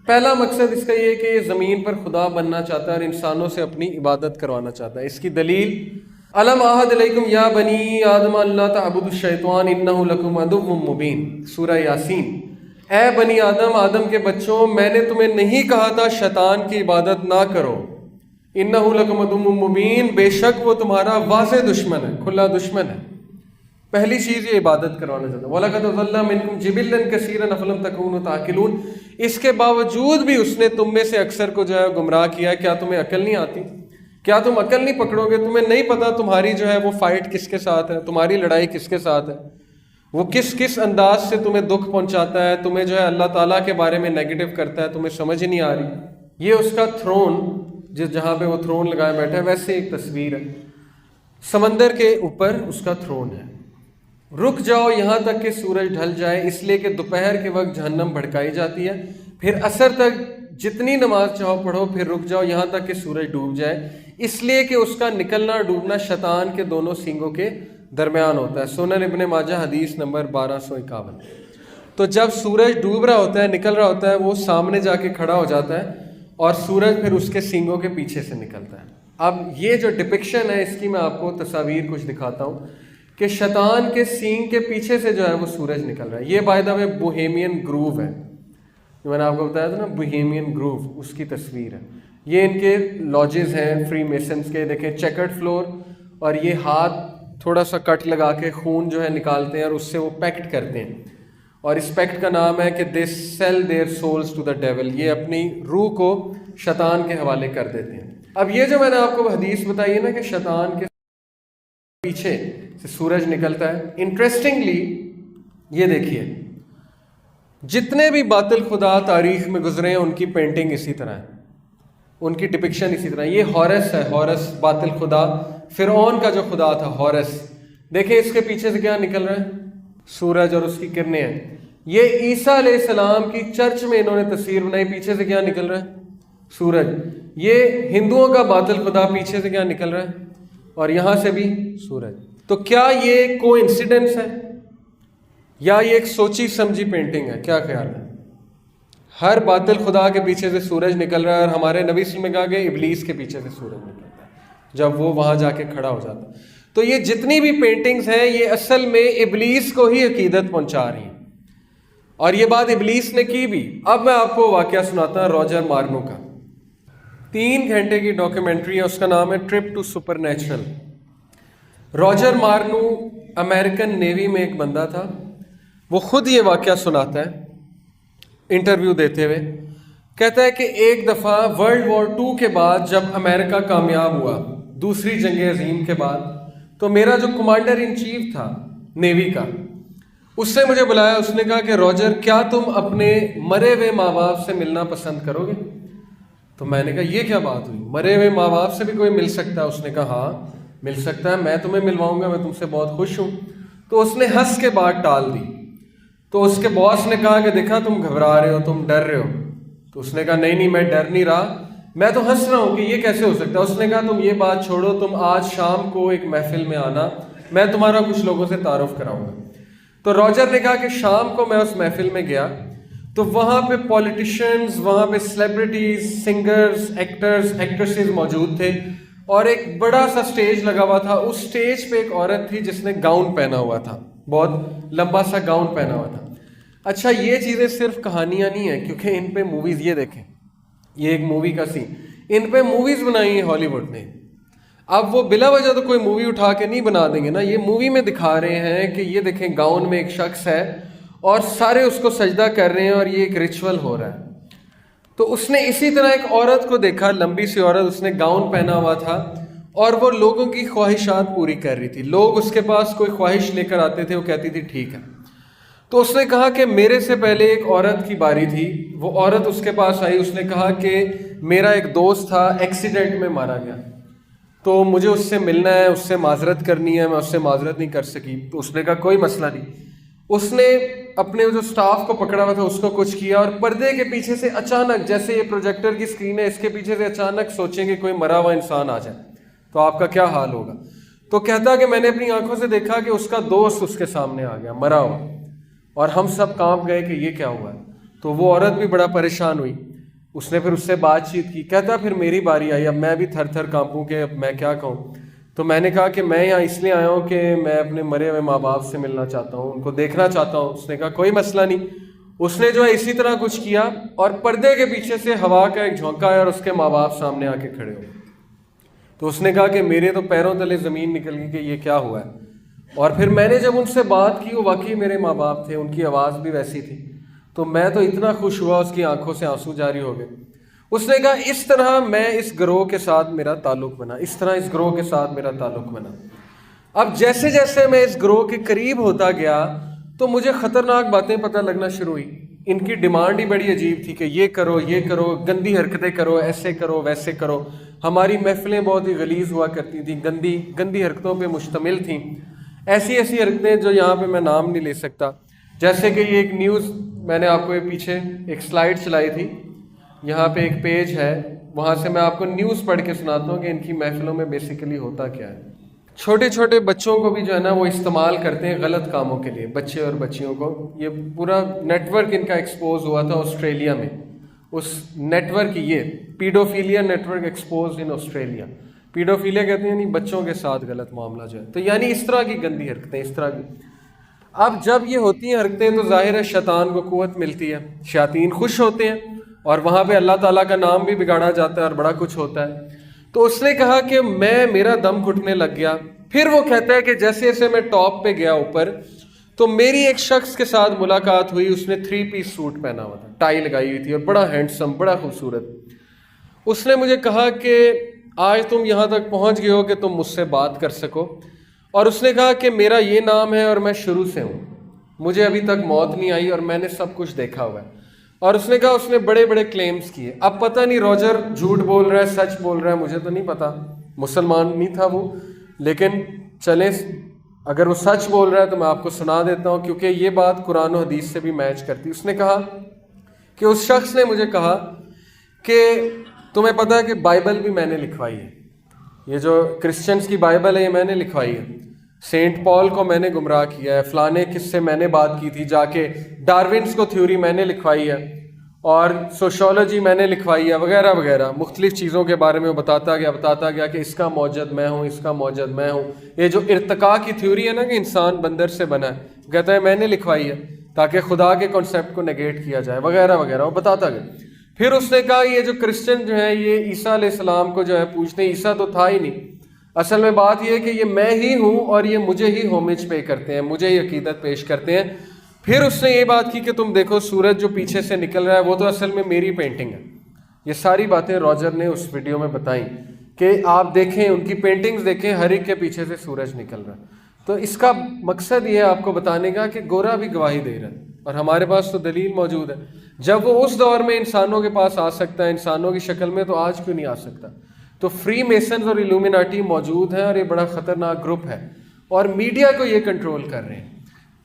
پہلا مقصد اس کا یہ ہے کہ یہ زمین پر خدا بننا چاہتا ہے اور انسانوں سے اپنی عبادت کروانا چاہتا ہے. اس کی دلیل الم عہد علیکم یا بنی آدم اللہ تعبدوا الشیطان انہ لکم عدو مبین، سورہ یاسین. اے بنی آدم، آدم کے بچوں، میں نے تمہیں نہیں کہا تھا شیطان کی عبادت نہ کرو. انہ لکم عدو مبین، بے شک وہ تمہارا واضح دشمن ہے، کھلا دشمن ہے. پہلی چیز یہ عبادت کروانا چاہتا ہے. وَلَقَدْ أَضَلَّ مِنْكُمْ جِبِلًّا كَثِيرًا أَفَلَمْ تَكُونُوا تَعْقِلُونَ. اس کے باوجود بھی اس نے تم میں سے اکثر کو جو ہے گمراہ کیا. کیا تمہیں عقل نہیں آتی؟ کیا تم عقل نہیں پکڑو گے؟ تمہیں نہیں پتا تمہاری جو ہے وہ فائٹ کس کے ساتھ ہے، تمہاری لڑائی کس کے ساتھ ہے، وہ کس انداز سے تمہیں دکھ پہنچاتا ہے، تمہیں جو ہے اللہ تعالیٰ کے بارے میں نیگیٹو کرتا ہے، تمہیں سمجھ نہیں آ رہی. یہ اس کا تھرون، جہاں پہ وہ تھرون لگائے بیٹھا ہے، ویسے ایک تصویر ہے. سمندر کے اوپر اس کا تھرون ہے. رک جاؤ یہاں تک کہ سورج ڈھل جائے، اس لیے کہ دوپہر کے وقت جہنم بھڑکائی جاتی ہے. پھر عصر تک جتنی نماز چاہو پڑھو، پھر رک جاؤ یہاں تک کہ سورج ڈوب جائے، اس لیے کہ اس کا نکلنا ڈوبنا شیطان کے دونوں سینگوں کے درمیان ہوتا ہے. سنن ابن ماجہ حدیث نمبر 1251. تو جب سورج ڈوب رہا ہوتا ہے، نکل رہا ہوتا ہے، وہ سامنے جا کے کھڑا ہو جاتا ہے اور سورج پھر اس کے سینگوں کے پیچھے سے نکلتا ہے. اب یہ جو ڈپکشن ہے اس کی میں آپ کو تصاویر کچھ دکھاتا ہوں کہ شیطان کے سینگ کے پیچھے سے جو ہے وہ سورج نکل رہا ہے. یہ by the way Bohemian grove ہے، جو میں نے آپ کو بتایا تھا نا، بوہیمین گروو، اس کی تصویر ہے. یہ ان کے لاجز ہیں فری میسنز کے. دیکھیں چیکرڈ فلور، اور یہ ہاتھ تھوڑا سا کٹ لگا کے خون جو ہے نکالتے ہیں اور اس سے وہ پیکٹ کرتے ہیں، اور اس پیکٹ کا نام ہے کہ they sell their souls to the devil. یہ اپنی روح کو شیطان کے حوالے کر دیتے ہیں. اب یہ جو میں نے آپ کو حدیث بتائی ہے نا کہ شیطان کے پیچھے سے سورج نکلتا ہے، انٹرسٹنگلی یہ دیکھیے جتنے بھی باطل خدا تاریخ میں گزرے ہیں ان کی پینٹنگ اسی طرح ہے، ان کی ڈپکشن اسی طرح. یہ ہورس ہے، ہورس باطل خدا، فرعون کا جو خدا تھا ہورس. دیکھیں اس کے پیچھے سے کیا نکل رہا ہے؟ سورج اور اس کی کرنیں ہیں. یہ عیسیٰ علیہ السلام کی چرچ میں انہوں نے تصویر بنائی، پیچھے سے کیا نکل رہا ہے؟ سورج. یہ ہندوؤں کا باطل خدا، پیچھے سے کیا نکل رہا ہے؟ اور یہاں سے بھی سورج. تو کیا یہ کوئی انسیڈنس ہے یا یہ ایک سوچی سمجھی پینٹنگ ہے؟ کیا خیال ہے؟ ہر باطل خدا کے پیچھے سے سورج نکل رہا ہے، اور ہمارے نبی صلی اللہ علیہ وسلم نے کہا کہ ابلیس کے پیچھے سے سورج نکلتا ہے جب وہ وہاں جا کے کھڑا ہو جاتا ہے. تو یہ جتنی بھی پینٹنگز ہیں یہ اصل میں ابلیس کو ہی عقیدت پہنچا رہی ہیں، اور یہ بات ابلیس نے کی بھی. اب میں آپ کو واقعہ سناتا ہوں راجر مارنو کا. 3 گھنٹے کی ڈاکیومنٹری ہے، اس کا نام ہے trip to super natural. Roger مارنو امریکن نیوی میں ایک بندہ تھا. وہ خود یہ واقعہ سناتا ہے انٹرویو دیتے ہوئے. کہتا ہے کہ ایک دفعہ ورلڈ وار 2 کے بعد جب امریکہ کامیاب ہوا دوسری جنگ عظیم کے بعد، تو میرا جو کمانڈر ان چیف تھا نیوی کا، اس سے مجھے بلایا. اس نے کہا کہ راجر کیا تم اپنے مرے ہوئے ماں باپ سے ملنا پسند کرو گے؟ تو میں نے کہا یہ کیا بات ہوئی، مرے ہوئے ماں باپ سے بھی کوئی مل سکتا ہے؟ اس نے کہا ہاں مل سکتا ہے، میں تمہیں ملواؤں گا، میں تم سے بہت خوش ہوں. تو اس نے ہنس کے بات ٹال دی. تو اس کے باس نے کہا کہ دیکھا تم گھبرا رہے ہو، تم ڈر رہے ہو. تو اس نے کہا نہیں میں ڈر نہیں رہا، میں تو ہنس رہا ہوں کہ یہ کیسے ہو سکتا ہے. اس نے کہا تم یہ بات چھوڑو، تم آج شام کو ایک محفل میں آنا، میں تمہارا کچھ لوگوں سے تعارف کراؤں گا. تو راجر نے کہا کہ شام کو میں اس محفل میں گیا تو وہاں پہ پولیٹیشنز، وہاں پہ سیلیبریٹیز، سنگرز، ایکٹرز، ایکٹریسز موجود تھے، اور ایک بڑا سا سٹیج لگا ہوا تھا. اس سٹیج پہ ایک عورت تھی جس نے گاؤن پہنا ہوا تھا، بہت لمبا سا گاؤن پہنا ہوا تھا. اچھا یہ چیزیں صرف کہانیاں نہیں ہیں، کیونکہ ان پہ موویز، یہ دیکھیں یہ ایک مووی کا سین، ان پہ موویز بنائی ہیں ہالی ووڈ نے. اب وہ بلا وجہ تو کوئی مووی اٹھا کے نہیں بنا دیں گے نا، یہ مووی میں دکھا رہے ہیں کہ یہ دیکھیں گاؤن میں ایک شخص ہے اور سارے اس کو سجدہ کر رہے ہیں اور یہ ایک ریچول ہو رہا ہے. تو اس نے اسی طرح ایک عورت کو دیکھا، لمبی سی عورت، اس نے گاؤن پہنا ہوا تھا اور وہ لوگوں کی خواہشات پوری کر رہی تھی. لوگ اس کے پاس کوئی خواہش لے کر آتے تھے، وہ کہتی تھی ٹھیک ہے. تو اس نے کہا کہ میرے سے پہلے ایک عورت کی باری تھی، وہ عورت اس کے پاس آئی، اس نے کہا کہ میرا ایک دوست تھا ایکسیڈنٹ میں مارا گیا، تو مجھے اس سے ملنا ہے، اس سے معذرت کرنی ہے، میں اس سے معذرت نہیں کر سکی. تو اس نے کہا کوئی مسئلہ نہیں. اس نے اپنے جو سٹاف کو پکڑا ہوا تھا اس کو کچھ کیا، اور پردے کے پیچھے سے اچانک، جیسے یہ پروجیکٹر کی اسکرین ہے، اس کے پیچھے سے اچانک سوچیں کہ کوئی مرا ہوا انسان آ جائے تو آپ کا کیا حال ہوگا. تو کہتا کہ میں نے اپنی آنکھوں سے دیکھا کہ اس کا دوست اس کے سامنے آ گیا مرا ہوا، اور ہم سب کانپ گئے کہ یہ کیا ہوا ہے. تو وہ عورت بھی بڑا پریشان ہوئی. اس نے پھر اس سے بات چیت کی. کہتا پھر میری باری آئی, اب میں بھی تھر تھر کانپوں کہ اب میں کیا کہوں. تو میں نے کہا کہ میں یہاں اس لیے آیا ہوں کہ میں اپنے مرے ہوئے ماں باپ سے ملنا چاہتا ہوں, ان کو دیکھنا چاہتا ہوں. اس نے کہا کوئی مسئلہ نہیں. اس نے جو ہے اسی طرح کچھ کیا اور پردے کے پیچھے سے ہوا کا ایک جھونکا آیا اور اس کے ماں باپ سامنے آ کے کھڑے ہو. تو اس نے کہا کہ میرے تو پیروں تلے زمین نکل گئی کہ یہ کیا ہوا ہے. اور پھر میں نے جب ان سے بات کی, وہ واقعی میرے ماں باپ تھے, ان کی آواز بھی ویسی تھی. تو میں تو اتنا خوش ہوا, اس کی آنکھوں سے آنسو جاری ہو گئے. اس نے کہا اس طرح میں اس گروہ کے ساتھ میرا تعلق بنا, اس طرح اس گروہ کے ساتھ میرا تعلق بنا. اب جیسے جیسے میں اس گروہ کے قریب ہوتا گیا تو مجھے خطرناک باتیں پتہ لگنا شروع ہوئی. ان کی ڈیمانڈ ہی بڑی عجیب تھی کہ یہ کرو, گندی حرکتیں کرو, ایسے کرو, ویسے کرو. ہماری محفلیں بہت ہی غلیظ ہوا کرتی تھیں, گندی حرکتوں پہ مشتمل تھیں. ایسی حرکتیں جو یہاں پہ میں نام نہیں لے سکتا. جیسے کہ یہ ایک نیوز, میں نے آپ کو یہ پیچھے ایک سلائیڈ چلائی تھی, یہاں پہ ایک پیج ہے, وہاں سے میں آپ کو نیوز پڑھ کے سناتا ہوں کہ ان کی محفلوں میں بیسیکلی ہوتا کیا ہے. چھوٹے چھوٹے بچوں کو بھی جو ہے نا وہ استعمال کرتے ہیں غلط کاموں کے لیے, بچے اور بچیوں کو. یہ پورا نیٹ ورک ان کا ایکسپوز ہوا تھا آسٹریلیا میں. اس نیٹ ورک, یہ paedophilia network expose in Australia. Paedophilia کہتے ہیں یعنی بچوں کے ساتھ غلط معاملہ جو ہے, تو یعنی اس طرح کی گندی حرکتیں, اس طرح کی. اب جب یہ ہوتی ہیں حرکتیں تو ظاہر ہے شیطان کو قوت ملتی ہے, شیاطین خوش ہوتے ہیں اور وہاں پہ اللہ تعالیٰ کا نام بھی بگاڑا جاتا ہے اور بڑا کچھ ہوتا ہے. تو اس نے کہا کہ میرا دم گھٹنے لگ گیا. پھر وہ کہتا ہے کہ جیسے جیسے میں ٹاپ پہ گیا اوپر تو میری ایک شخص کے ساتھ ملاقات ہوئی. اس نے 3 پیس سوٹ پہنا ہوا تھا, ٹائی لگائی ہوئی تھی اور بڑا ہینڈسم, بڑا خوبصورت. اس نے مجھے کہا کہ آج تم یہاں تک پہنچ گئے ہو کہ تم مجھ سے بات کر سکو. اور اس نے کہا کہ میرا یہ نام ہے اور میں شروع سے ہوں, مجھے ابھی تک موت نہیں آئی اور میں نے سب کچھ دیکھا ہوا ہے. اور اس نے کہا اس نے بڑے بڑے کلیمز کیے. اب پتہ نہیں روجر جھوٹ بول رہا ہے سچ بول رہا ہے, مجھے تو نہیں پتا, مسلمان نہیں تھا وہ, لیکن چلیں اگر وہ سچ بول رہا ہے تو میں آپ کو سنا دیتا ہوں کیونکہ یہ بات قرآن و حدیث سے بھی میچ کرتی. اس نے کہا کہ اس شخص نے مجھے کہا کہ تمہیں پتہ ہے کہ بائبل بھی میں نے لکھوائی ہے, یہ جو کرسچنز کی بائبل ہے یہ میں نے لکھوائی ہے. سینٹ پال کو میں نے گمراہ کیا ہے, فلانے کس سے میں نے بات کی تھی جا کے, ڈارونس کو تھیوری میں نے لکھوائی ہے اور سوشولوجی میں نے لکھوائی ہے وغیرہ وغیرہ. مختلف چیزوں کے بارے میں بتاتا گیا کہ اس کا موجد میں ہوں, اس کا موجد میں ہوں. یہ جو ارتقاء کی تھیوری ہے نا کہ انسان بندر سے بنا ہے, کہتا ہے میں نے لکھوائی ہے تاکہ خدا کے کانسیپٹ کو نیگیٹ کیا جائے وغیرہ وغیرہ, وہ بتاتا گیا. پھر اس نے کہا یہ جو کرسچن جو ہیں یہ عیسیٰ علیہ السلام کو جو ہے پوچھتے ہیں, عیسیٰ تو تھا ہی نہیں, اصل میں بات یہ ہے کہ یہ میں ہی ہوں اور یہ مجھے ہی ہومج پے کرتے ہیں, مجھے ہی عقیدت پیش کرتے ہیں. پھر اس نے یہ بات کی کہ تم دیکھو سورج جو پیچھے سے نکل رہا ہے وہ تو اصل میں میری پینٹنگ ہے. یہ ساری باتیں روجر نے اس ویڈیو میں بتائیں کہ آپ دیکھیں, ان کی پینٹنگز دیکھیں, ہر ایک کے پیچھے سے سورج نکل رہا ہے. تو اس کا مقصد یہ ہے آپ کو بتانے کا کہ گورا بھی گواہی دے رہا ہے اور ہمارے پاس تو دلیل موجود ہے. جب وہ اس دور میں انسانوں کے پاس آ سکتا ہے انسانوں کی شکل میں, تو آج کیوں نہیں آ سکتا؟ تو فری میسنز اور ایلومیناٹی موجود ہیں اور یہ بڑا خطرناک گروپ ہے اور میڈیا کو یہ کنٹرول کر رہے ہیں,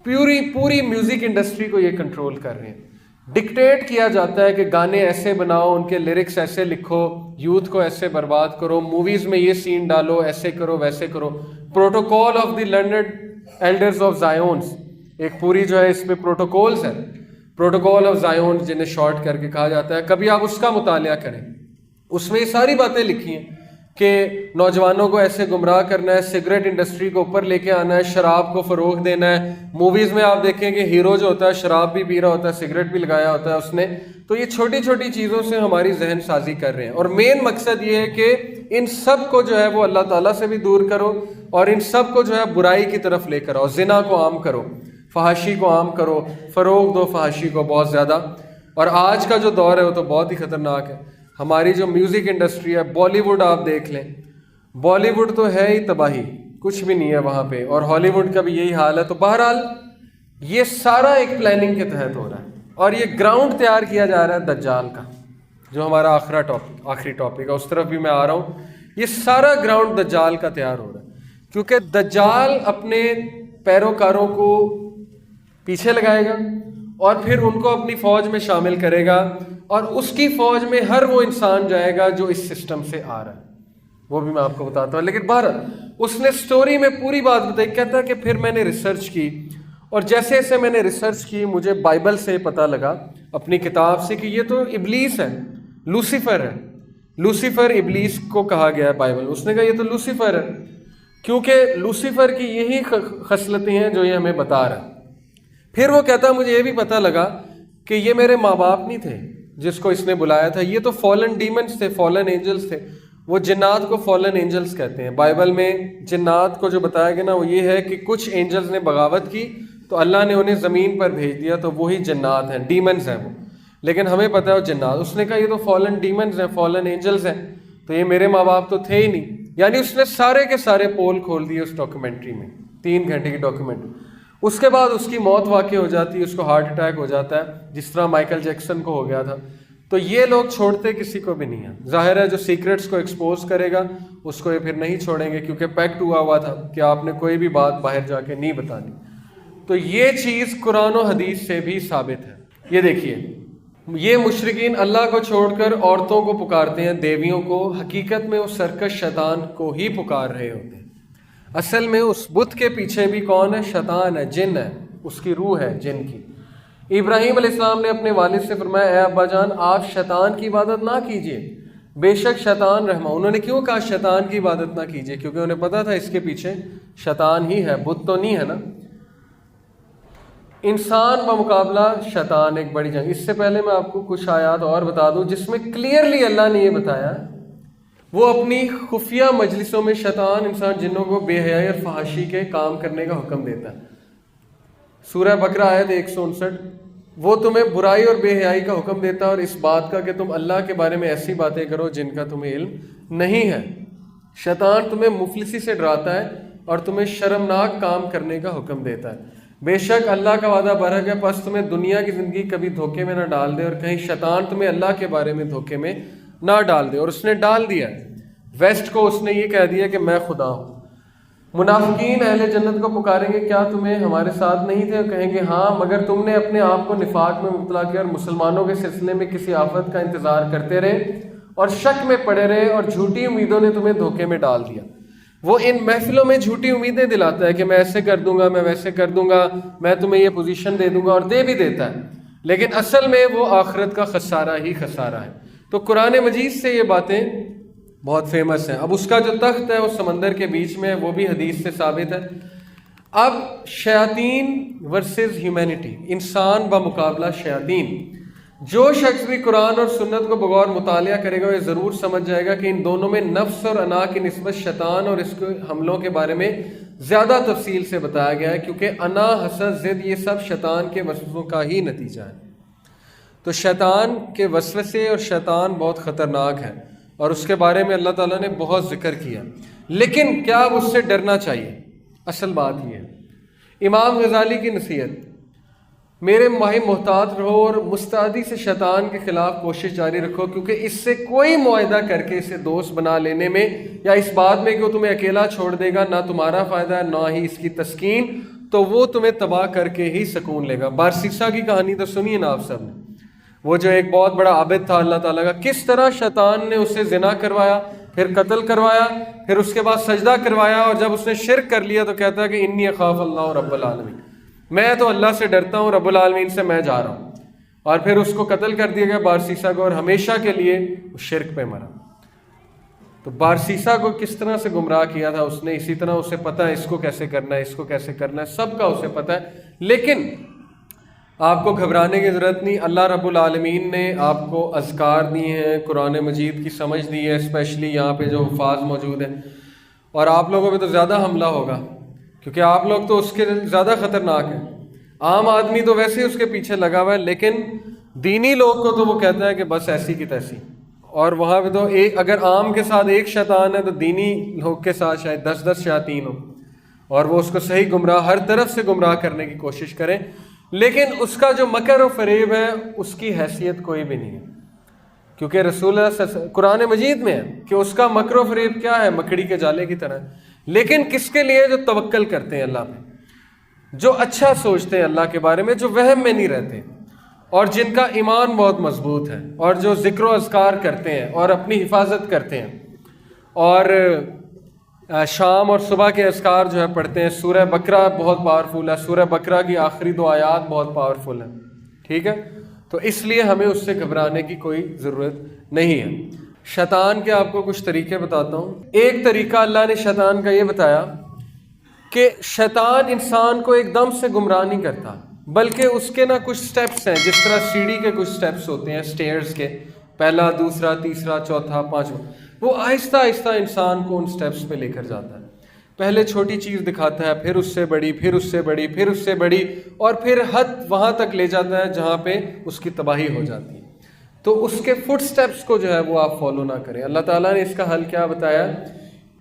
پوری میوزک انڈسٹری کو یہ کنٹرول کر رہے ہیں. ڈکٹیٹ کیا جاتا ہے کہ گانے ایسے بناؤ, ان کے لیرکس ایسے لکھو, یوتھ کو ایسے برباد کرو, موویز میں یہ سین ڈالو, ایسے کرو ویسے کرو. Protocol of the learned elders of Zions, ایک پوری جو ہے اس میں پروٹوکولز ہیں, پروٹوکول آف زائونز جنہیں شارٹ کر کے کہا جاتا ہے. کبھی آپ اس کا مطالعہ کریں, اس میں یہ ساری باتیں لکھی ہیں کہ نوجوانوں کو ایسے گمراہ کرنا ہے, سگریٹ انڈسٹری کو اوپر لے کے آنا ہے, شراب کو فروغ دینا ہے. موویز میں آپ دیکھیں کہ ہیرو جو ہوتا ہے شراب بھی پی رہا ہوتا ہے, سگریٹ بھی لگایا ہوتا ہے اس نے. تو یہ چھوٹی چھوٹی چیزوں سے ہماری ذہن سازی کر رہے ہیں اور مین مقصد یہ ہے کہ ان سب کو جو ہے وہ اللہ تعالیٰ سے بھی دور کرو اور ان سب کو جو ہے برائی کی طرف لے کر آؤ. زنا کو عام کرو, فحاشی کو عام کرو, فروغ دو فحاشی کو بہت زیادہ. اور آج کا جو دور ہے وہ تو بہت ہی خطرناک ہے. ہماری جو میوزک انڈسٹری ہے, بالی ووڈ آپ دیکھ لیں, بالی ووڈ تو ہے ہی تباہی, کچھ بھی نہیں ہے وہاں پہ, اور ہالی ووڈ کا بھی یہی حال ہے. تو بہرحال یہ سارا ایک پلاننگ کے تحت ہو رہا ہے اور یہ گراؤنڈ تیار کیا جا رہا ہے دجال کا, جو ہمارا آخری ٹاپک ہے, اس طرف بھی میں آ رہا ہوں. یہ سارا گراؤنڈ دجال کا تیار ہو رہا ہے کیونکہ دجال اپنے پیروکاروں کو پیچھے لگائے گا اور پھر ان کو اپنی فوج میں شامل کرے گا اور اس کی فوج میں ہر وہ انسان جائے گا جو اس سسٹم سے آ رہا ہے. وہ بھی میں آپ کو بتاتا ہوں. لیکن بہرحال اس نے سٹوری میں پوری بات بتائی. کہتا ہے کہ پھر میں نے ریسرچ کی اور جیسے جیسے میں نے ریسرچ کی مجھے بائبل سے پتہ لگا, اپنی کتاب سے, کہ یہ تو ابلیس ہے. لوسیفر ہے. لوسیفر ابلیس کو کہا گیا ہے بائبل. اس نے کہا یہ تو لوسیفر ہے کیونکہ لوسیفر کی یہی خصلتیں ہیں جو یہ ہمیں بتا رہا ہے. پھر وہ کہتا ہے مجھے یہ بھی پتہ لگا کہ یہ میرے ماں باپ نہیں تھے جس کو اس نے بلایا تھا, یہ تو فالن ڈیمنز تھے, فالن اینجلز تھے. وہ جنات کو فالن اینجلز کہتے ہیں. بائبل میں جنات کو جو بتایا گیا نا وہ یہ ہے کہ کچھ اینجلز نے بغاوت کی تو اللہ نے انہیں زمین پر بھیج دیا, تو وہی جنات ہیں, ڈیمنز ہیں وہ. لیکن ہمیں پتہ ہے وہ جنات. اس نے کہا یہ تو فالن ڈیمنز ہیں, فالن اینجلز ہیں, تو یہ میرے ماں باپ تو تھے ہی نہیں. یعنی اس نے سارے کے سارے پول کھول دیے اس ڈاکیومنٹری میں, 3 گھنٹے کی ڈاکیومنٹری. اس کے بعد اس کی موت واقع ہو جاتی ہے, اس کو ہارٹ اٹیک ہو جاتا ہے جس طرح مائیکل جیکسن کو ہو گیا تھا. تو یہ لوگ چھوڑتے کسی کو بھی نہیں ہیں. ظاہر ہے جو سیکرٹس کو ایکسپوز کرے گا اس کو یہ پھر نہیں چھوڑیں گے کیونکہ پیکٹ ہوا تھا کہ آپ نے کوئی بھی بات باہر جا کے نہیں بتانی. تو یہ چیز قرآن و حدیث سے بھی ثابت ہے. یہ دیکھیے, یہ مشرکین اللہ کو چھوڑ کر عورتوں کو پکارتے ہیں, دیویوں کو. حقیقت میں وہ سرکش شیطان کو ہی پکار رہے ہوتے ہیں. اصل میں اس بت کے پیچھے بھی کون ہے؟ شیطان ہے, جن ہے, اس کی روح ہے جن کی. ابراہیم علیہ السلام نے اپنے والد سے فرمایا اے ابا جان آپ شیطان کی عبادت نہ کیجیے, بے شک شیطان رحمہ. انہوں نے کیوں کہا شیطان کی عبادت نہ کیجیے؟ کیونکہ انہیں پتا تھا اس کے پیچھے شیطان ہی ہے, بت تو نہیں ہے نا. انسان بمقابلہ شیطان ایک بڑی جنگ. اس سے پہلے میں آپ کو کچھ آیات اور بتا دوں جس میں کلیئرلی اللہ نے یہ بتایا. وہ اپنی خفیہ مجلسوں میں شیطان انسان جنوں کو بے حیائی اور فحاشی کے کام کرنے کا حکم دیتا ہے. سورہ بقرہ آیت 159, وہ تمہیں برائی اور بے حیائی کا حکم دیتا ہے اور اس بات کا کہ تم اللہ کے بارے میں ایسی باتیں کرو جن کا تمہیں علم نہیں ہے. شیطان تمہیں مفلسی سے ڈراتا ہے اور تمہیں شرمناک کام کرنے کا حکم دیتا ہے. بے شک اللہ کا وعدہ برحق ہے, پس تمہیں دنیا کی زندگی کبھی دھوکے میں نہ ڈال دے اور کہیں شیطان تمہیں اللہ کے بارے میں دھوکے میں نہ ڈال دے. اور اس نے ڈال دیا. ویسٹ کو اس نے یہ کہہ دیا کہ میں خدا ہوں. منافقین اہل جنت کو پکاریں گے کیا تمہیں ہمارے ساتھ نہیں تھے؟ اور کہیں گے ہاں, مگر تم نے اپنے آپ کو نفاق میں مبتلا کیا اور مسلمانوں کے سلسلے میں کسی آفت کا انتظار کرتے رہے اور شک میں پڑے رہے اور جھوٹی امیدوں نے تمہیں دھوکے میں ڈال دیا. وہ ان محفلوں میں جھوٹی امیدیں دلاتا ہے کہ میں ایسے کر دوں گا, میں ویسے کر دوں گا, میں تمہیں یہ پوزیشن دے دوں گا, اور دے بھی دیتا ہے, لیکن اصل میں وہ آخرت کا خسارہ ہی خسارہ ہے. تو قرآن مجید سے یہ باتیں بہت فیمس ہیں. اب اس کا جو تخت ہے وہ سمندر کے بیچ میں ہے, وہ بھی حدیث سے ثابت ہے. اب شیاطین ورسز ہیومینٹی, انسان بمقابلہ شیاطین. جو شخص بھی قرآن اور سنت کو بغور مطالعہ کرے گا یہ ضرور سمجھ جائے گا کہ ان دونوں میں نفس اور انا کی نسبت شیطان اور اس کے حملوں کے بارے میں زیادہ تفصیل سے بتایا گیا ہے, کیونکہ انا, حسد, ضد یہ سب شیطان کے وسوسوں کا ہی نتیجہ ہے. تو شیطان کے وسوسے اور شیطان بہت خطرناک ہے اور اس کے بارے میں اللہ تعالیٰ نے بہت ذکر کیا. لیکن کیا اب اس سے ڈرنا چاہیے؟ اصل بات یہ ہے. امام غزالی کی نصیحت, میرے ماہی محتاط رہو اور مستعدی سے شیطان کے خلاف کوشش جاری رکھو, کیونکہ اس سے کوئی معاہدہ کر کے اسے دوست بنا لینے میں یا اس بات میں کہ وہ تمہیں اکیلا چھوڑ دے گا نہ تمہارا فائدہ ہے نہ ہی اس کی تسکین, تو وہ تمہیں تباہ کر کے ہی سکون لے گا. بارسیسا کی کہانی تو سنیے نا آپ سب نے. وہ جو ایک بہت بڑا عابد تھا اللہ تعالیٰ کا, کس طرح شیطان نے اسے زنا کروایا, پھر قتل کروایا, پھر اس کے بعد سجدہ کروایا, اور جب اس نے شرک کر لیا تو کہتا ہے کہ انی اخاف اللہ رب العالمین, میں تو اللہ سے ڈرتا ہوں, رب العالمین سے میں جا رہا ہوں. اور پھر اس کو قتل کر دیا گیا بارسیسا کو, اور ہمیشہ کے لیے شرک پہ مرا. تو بارسیسا کو کس طرح سے گمراہ کیا تھا اس نے, اسی طرح اسے پتہ ہے اس کو کیسے کرنا ہے, اس کو کیسے کرنا ہے, سب کا اسے پتہ ہے. لیکن آپ کو گھبرانے کی ضرورت نہیں. اللہ رب العالمین نے آپ کو اذکار دیے ہیں, قرآن مجید کی سمجھ دی ہے, اسپیشلی یہاں پہ جو حفاظ موجود ہیں, اور آپ لوگوں پہ تو زیادہ حملہ ہوگا کیونکہ آپ لوگ تو اس کے زیادہ خطرناک ہیں. عام آدمی تو ویسے ہی اس کے پیچھے لگا ہوا ہے, لیکن دینی لوگ کو تو وہ کہتا ہے کہ بس ایسی کی تیسی. اور وہاں پہ تو اگر عام کے ساتھ ایک شیطان ہے تو دینی لوگ کے ساتھ شاید 10 شیاطین ہوں, اور وہ اس کو صحیح گمراہ, ہر طرف سے گمراہ کرنے کی کوشش کریں. لیکن اس کا جو مکر و فریب ہے اس کی حیثیت کوئی بھی نہیں ہے, کیونکہ رسول اللہ صلی اللہ علیہ وسلم قرآن مجید میں ہے کہ اس کا مکر و فریب کیا ہے, مکڑی کے جالے کی طرح. لیکن کس کے لیے؟ جو توکل کرتے ہیں اللہ پہ, جو اچھا سوچتے ہیں اللہ کے بارے میں, جو وہم میں نہیں رہتے, اور جن کا ایمان بہت مضبوط ہے, اور جو ذکر و اذکار کرتے ہیں اور اپنی حفاظت کرتے ہیں, اور شام اور صبح کے اذکار جو ہے پڑھتے ہیں. سورہ بقرہ بہت پاورفل ہے, سورہ بقرہ کی آخری 2 آیات بہت پاورفل ہیں, ٹھیک ہے. تو اس لیے ہمیں اس سے گھبرانے کی کوئی ضرورت نہیں ہے۔ شیطان کے آپ کو کچھ طریقے بتاتا ہوں۔ ایک طریقہ اللہ نے شیطان کا یہ بتایا کہ شیطان انسان کو ایک دم سے گمراہ نہیں کرتا، بلکہ اس کے نا کچھ سٹیپس ہیں، جس طرح سیڑھی کے کچھ سٹیپس ہوتے ہیں سٹیئرز کے، پہلا، دوسرا، تیسرا، چوتھا، پانچواں، وہ آہستہ آہستہ انسان کو ان سٹیپس پہ لے کر جاتا ہے۔ پہلے چھوٹی چیز دکھاتا ہے، پھر اس سے بڑی، پھر اس سے بڑی، پھر اس سے بڑی، اور پھر حد وہاں تک لے جاتا ہے جہاں پہ اس کی تباہی ہو جاتی ہے۔ تو اس کے فٹ سٹیپس کو جو ہے وہ آپ فالو نہ کریں۔ اللہ تعالیٰ نے اس کا حل کیا بتایا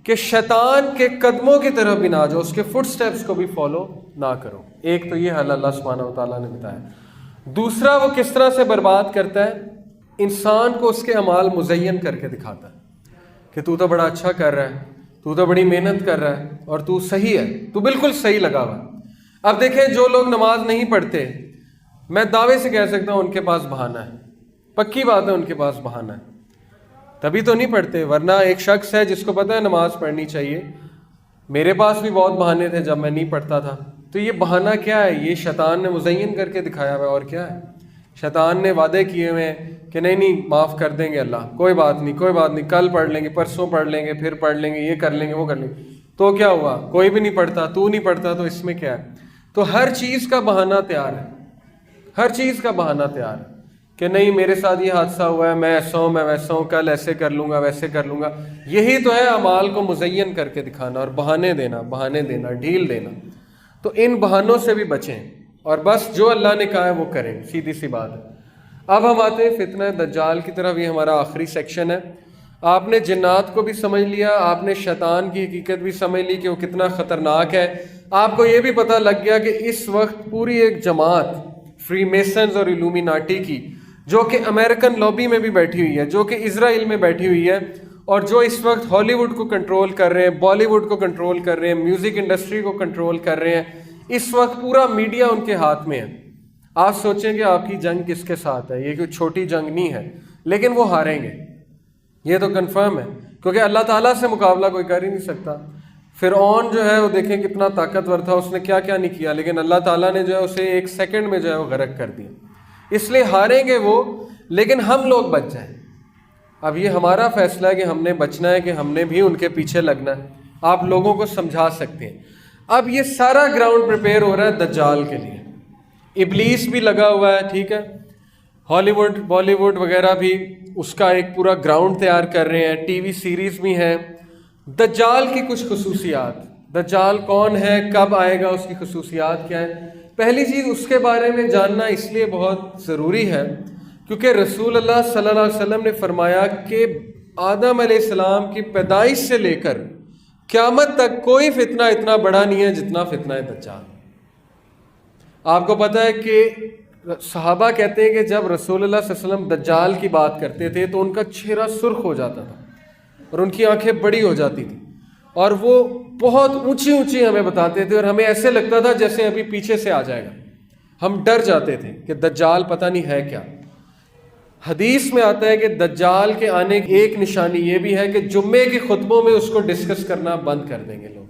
کہ شیطان کے قدموں کی طرف بھی نہ جاؤ، اس کے فٹ سٹیپس کو بھی فالو نہ کرو۔ ایک تو یہ حل اللہ سبحانہ و تعالیٰ نے بتایا۔ دوسرا، وہ کس طرح سے برباد کرتا ہے؟ انسان کو اس کے اعمال مزین کر کے دکھاتا ہے کہ تو بڑا اچھا کر رہا ہے، تو بڑی محنت کر رہا ہے، اور تو صحیح ہے، تو بالکل صحیح لگا ہوا ہے۔ اب دیکھیں، جو لوگ نماز نہیں پڑھتے، میں دعوے سے کہہ سکتا ہوں ان کے پاس بہانہ ہے، پکی بات ہے ان کے پاس بہانہ ہے، تبھی تو نہیں پڑھتے۔ ورنہ ایک شخص ہے جس کو پتہ ہے نماز پڑھنی چاہیے، میرے پاس بھی بہت بہانے تھے جب میں نہیں پڑھتا تھا۔ تو یہ بہانہ کیا ہے؟ یہ شیطان نے مزین کر کے دکھایا ہوا ہے، اور کیا ہے؟ شیطان نے وعدے کیے ہوئے ہیں کہ نہیں معاف کر دیں گے اللہ، کوئی بات نہیں، کوئی بات نہیں، کل پڑھ لیں گے، پرسوں پڑھ لیں گے، پھر پڑھ لیں گے، یہ کر لیں گے، وہ کر لیں گے۔ تو کیا ہوا؟ کوئی بھی نہیں پڑھتا، تو نہیں پڑھتا، تو اس میں کیا ہے؟ تو ہر چیز کا بہانہ تیار ہے، ہر چیز کا بہانہ تیار ہے کہ نہیں میرے ساتھ یہ حادثہ ہوا ہے، میں ایسا ہوں، میں ویسا ہوں، کل ایسے کر لوں گا، ویسے کر لوں گا۔ یہی تو ہے اعمال کو مزین کر کے دکھانا اور بہانے دینا، ڈھیل دینا۔ تو ان بہانوں سے بھی بچیں، اور بس جو اللہ نے کہا ہے وہ کریں، سیدھی سی بات ہے۔ اب ہم آتے ہیں فتنہ دجال کی طرف۔ یہ ہمارا آخری سیکشن ہے۔ آپ نے جنات کو بھی سمجھ لیا، آپ نے شیطان کی حقیقت بھی سمجھ لی کہ وہ کتنا خطرناک ہے، آپ کو یہ بھی پتہ لگ گیا کہ اس وقت پوری ایک جماعت فری میسنز اور الومیناٹی کی، جو کہ امریکن لابی میں بھی بیٹھی ہوئی ہے، جو کہ اسرائیل میں بیٹھی ہوئی ہے، اور جو اس وقت ہالی ووڈ کو کنٹرول کر رہے ہیں، بالی ووڈ کو کنٹرول کر رہے ہیں، میوزک انڈسٹری کو کنٹرول کر رہے ہیں، اس وقت پورا میڈیا ان کے ہاتھ میں ہے۔ آپ سوچیں کہ آپ کی جنگ کس کے ساتھ ہے؟ یہ کوئی چھوٹی جنگ نہیں ہے، لیکن وہ ہاریں گے، یہ تو کنفرم ہے، کیونکہ اللہ تعالیٰ سے مقابلہ کوئی کر ہی نہیں سکتا۔ فرعون جو ہے وہ دیکھیں کتنا طاقتور تھا، اس نے کیا کیا نہیں کیا، لیکن اللہ تعالیٰ نے جو ہے اسے ایک سیکنڈ میں جو ہے وہ غرق کر دیا۔ اس لیے ہاریں گے وہ، لیکن ہم لوگ بچ جائیں۔ اب یہ ہمارا فیصلہ ہے کہ ہم نے بچنا ہے، کہ ہم نے بھی ان کے پیچھے لگنا ہے۔ آپ لوگوں کو سمجھا سکتے ہیں۔ اب یہ سارا گراؤنڈ پریپیئر ہو رہا ہے دجال کے لیے۔ ابلیس بھی لگا ہوا ہے، ٹھیک ہے، ہالی ووڈ، بالی ووڈ وغیرہ بھی اس کا ایک پورا گراؤنڈ تیار کر رہے ہیں، ٹی وی سیریز بھی ہیں۔ دجال کی کچھ خصوصیات، دجال کون ہے، کب آئے گا، اس کی خصوصیات کیا ہیں۔ پہلی چیز، اس کے بارے میں جاننا اس لیے بہت ضروری ہے کیونکہ رسول اللہ صلی اللہ علیہ وسلم نے فرمایا کہ آدم علیہ السلام کی پیدائش سے لے کر قیامت تک کوئی فتنہ اتنا بڑا نہیں ہے جتنا فتنہ دجال۔ آپ کو پتہ ہے کہ صحابہ کہتے ہیں کہ جب رسول اللہ صلی اللہ علیہ وسلم دجال کی بات کرتے تھے تو ان کا چہرہ سرخ ہو جاتا تھا اور ان کی آنکھیں بڑی ہو جاتی تھی، اور وہ بہت اونچی اونچی ہمیں بتاتے تھے، اور ہمیں ایسے لگتا تھا جیسے ابھی پیچھے سے آ جائے گا۔ ہم ڈر جاتے تھے کہ دجال پتہ نہیں ہے کیا۔ حدیث میں آتا ہے کہ دجال کے آنے کی ایک نشانی یہ بھی ہے کہ جمعے کے خطبوں میں اس کو ڈسکس کرنا بند کر دیں گے لوگ۔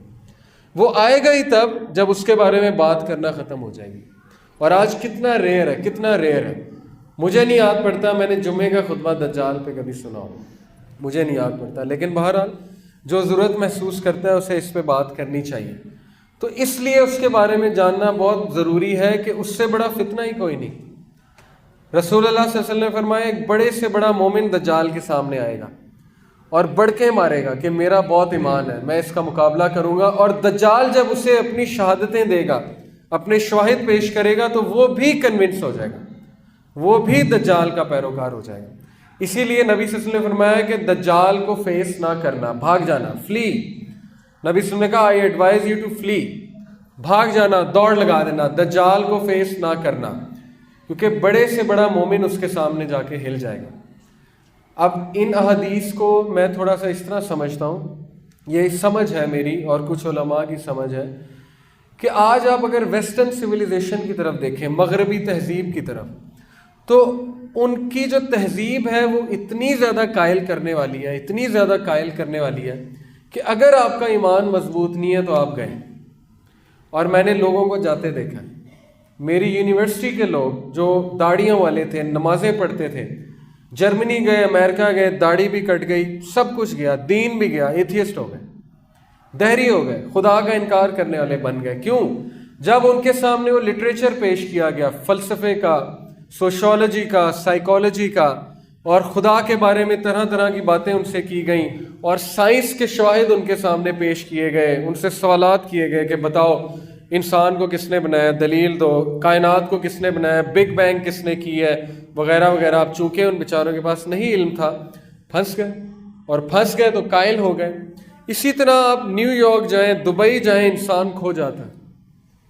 وہ آئے گا ہی تب جب اس کے بارے میں بات کرنا ختم ہو جائے گی۔ اور آج کتنا ریئر ہے، کتنا ریئر ہے۔ مجھے نہیں یاد پڑتا میں نے جمعے کا خطبہ دجال پہ کبھی سنا ہو، مجھے نہیں یاد پڑتا، لیکن بہرحال جو ضرورت محسوس کرتا ہے اسے اس پہ بات کرنی چاہیے۔ تو اس لیے اس کے بارے میں جاننا بہت ضروری ہے کہ اس سے بڑا فتنہ ہی کوئی نہیں۔ رسول اللہ صلی اللہ علیہ وسلم نے فرمایا ایک بڑے سے بڑا مومن دجال کے سامنے آئے گا اور بڑکے مارے گا کہ میرا بہت ایمان ہے، میں اس کا مقابلہ کروں گا، اور دجال جب اسے اپنی شہادتیں دے گا، اپنے شواہد پیش کرے گا، تو وہ بھی کنونس ہو جائے گا، وہ بھی دجال کا پیروکار ہو جائے گا۔ اسی لیے نبی صلی اللہ علیہ وسلم نے فرمایا کہ دجال کو فیس نہ کرنا، بھاگ جانا، فلی۔ نبی صلی اللہ علیہ وسلم نے کہا آئی ایڈوائز یو ٹو فلی، بھاگ جانا، دوڑ لگا دینا، دجال کو فیس نہ کرنا، کیونکہ بڑے سے بڑا مومن اس کے سامنے جا کے ہل جائے گا۔ اب ان احادیث کو میں تھوڑا سا اس طرح سمجھتا ہوں، یہ سمجھ ہے میری اور کچھ علماء کی سمجھ ہے، کہ آج آپ اگر ویسٹرن سویلائزیشن کی طرف دیکھیں، مغربی تہذیب کی طرف، تو ان کی جو تہذیب ہے وہ اتنی زیادہ قائل کرنے والی ہے، اتنی زیادہ قائل کرنے والی ہے کہ اگر آپ کا ایمان مضبوط نہیں ہے تو آپ گئے۔ اور میں نے لوگوں کو جاتے دیکھا ہے، میری یونیورسٹی کے لوگ جو داڑیوں والے تھے، نمازیں پڑھتے تھے، جرمنی گئے، امریکہ گئے، داڑھی بھی کٹ گئی، سب کچھ گیا، دین بھی گیا، ایتھیسٹ ہو گئے، دہری ہو گئے، خدا کا انکار کرنے والے بن گئے۔ کیوں؟ جب ان کے سامنے وہ لٹریچر پیش کیا گیا، فلسفے کا، سوشولوجی کا، سائیکالوجی کا، اور خدا کے بارے میں طرح طرح کی باتیں ان سے کی گئیں، اور سائنس کے شواہد ان کے سامنے پیش کیے گئے، ان سے سوالات کیے گئے کہ بتاؤ انسان کو کس نے بنایا، دلیل دو، کائنات کو کس نے بنایا، بگ بینگ کس نے کی ہے، وغیرہ وغیرہ۔ اب چونکہ ان بیچاروں کے پاس نہیں علم تھا، پھنس گئے، اور پھنس گئے تو قائل ہو گئے۔ اسی طرح آپ نیو یارک جائیں، دبئی جائیں، انسان کھو جاتا ہے۔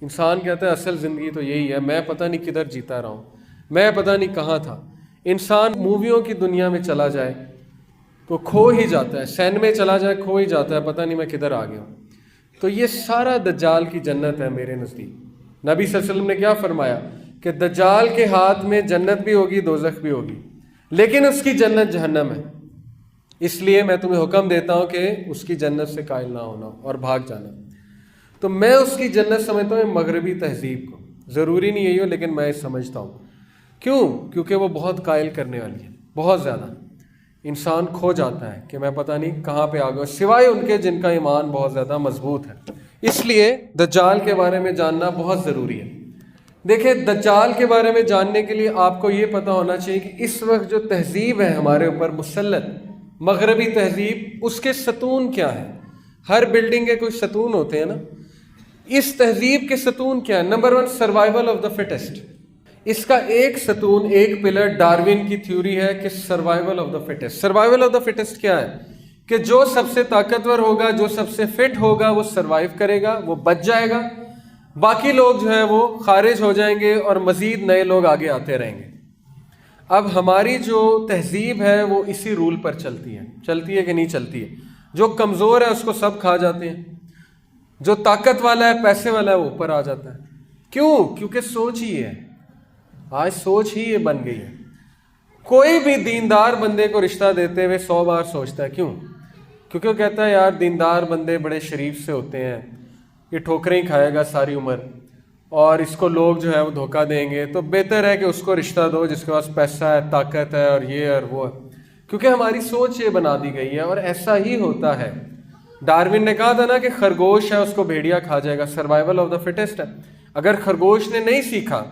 انسان کہتا ہے اصل زندگی تو یہی ہے، میں پتہ نہیں کدھر جیتا رہا ہوں، میں پتہ نہیں کہاں تھا۔ انسان موویوں کی دنیا میں چلا جائے تو کھو ہی جاتا ہے، سین میں چلا جائے کھو ہی جاتا ہے، پتہ نہیں میں کدھر آ گیا ہوں۔ تو یہ سارا دجال کی جنت ہے میرے نزدیک۔ نبی صلی اللہ علیہ وسلم نے کیا فرمایا کہ دجال کے ہاتھ میں جنت بھی ہوگی، دوزخ بھی ہوگی، لیکن اس کی جنت جہنم ہے۔ اس لیے میں تمہیں حکم دیتا ہوں کہ اس کی جنت سے قائل نہ ہونا اور بھاگ جانا۔ تو میں اس کی جنت سمجھتا ہوں مغربی تہذیب کو، ضروری نہیں یہی ہو لیکن میں سمجھتا ہوں۔ کیوں؟ کیونکہ وہ بہت قائل کرنے والی ہے، بہت زیادہ۔ انسان کھو جاتا ہے کہ میں پتہ نہیں کہاں پہ آ گیا، سوائے ان کے جن کا ایمان بہت زیادہ مضبوط ہے۔ اس لیے دجال کے بارے میں جاننا بہت ضروری ہے۔ دیکھیں، دجال کے بارے میں جاننے کے لیے آپ کو یہ پتہ ہونا چاہیے کہ اس وقت جو تہذیب ہے ہمارے اوپر مسلط، مغربی تہذیب، اس کے ستون کیا ہیں۔ ہر بلڈنگ کے کوئی ستون ہوتے ہیں نا، اس تہذیب کے ستون کیا ہے؟ Number 1، survival of the fittest. اس کا ایک ستون، ایک پلر ڈارون کی تھیوری ہے کہ survival of the fittest. Survival of the fittest کیا ہے؟ کہ جو سب سے طاقتور ہوگا، جو سب سے فٹ ہوگا، وہ سروائیو کرے گا، وہ بچ جائے گا، باقی لوگ جو ہیں وہ خارج ہو جائیں گے اور مزید نئے لوگ آگے آتے رہیں گے۔ اب ہماری جو تہذیب ہے وہ اسی رول پر چلتی ہے کہ نہیں چلتی ہے؟ جو کمزور ہے اس کو سب کھا جاتے ہیں، جو طاقت والا ہے، پیسے والا ہے، وہ اوپر آ جاتا ہے۔ کیوں؟ کیونکہ سوچ ہی ہے، آج سوچ ہی یہ بن گئی ہے۔ کوئی بھی دیندار بندے کو رشتہ دیتے ہوئے 100 بار سوچتا ہے۔ کیوں؟ کیونکہ وہ کہتا ہے یار دیندار بندے بڑے شریف سے ہوتے ہیں، یہ ٹھوکریں ہی کھائے گا ساری عمر، اور اس کو لوگ جو ہے وہ دھوکہ دیں گے، تو بہتر ہے کہ اس کو رشتہ دو جس کے پاس پیسہ ہے، طاقت ہے، اور یہ اور وہ ہے۔ کیونکہ ہماری سوچ یہ بنا دی گئی ہے، اور ایسا ہی ہوتا ہے۔ ڈارون نے کہا تھا نا کہ خرگوش ہے اس کو بھیڑیا کھا جائے گا، سروائیول آف دا فٹسٹ ہے۔ اگر خرگوش نے نہیں سیکھا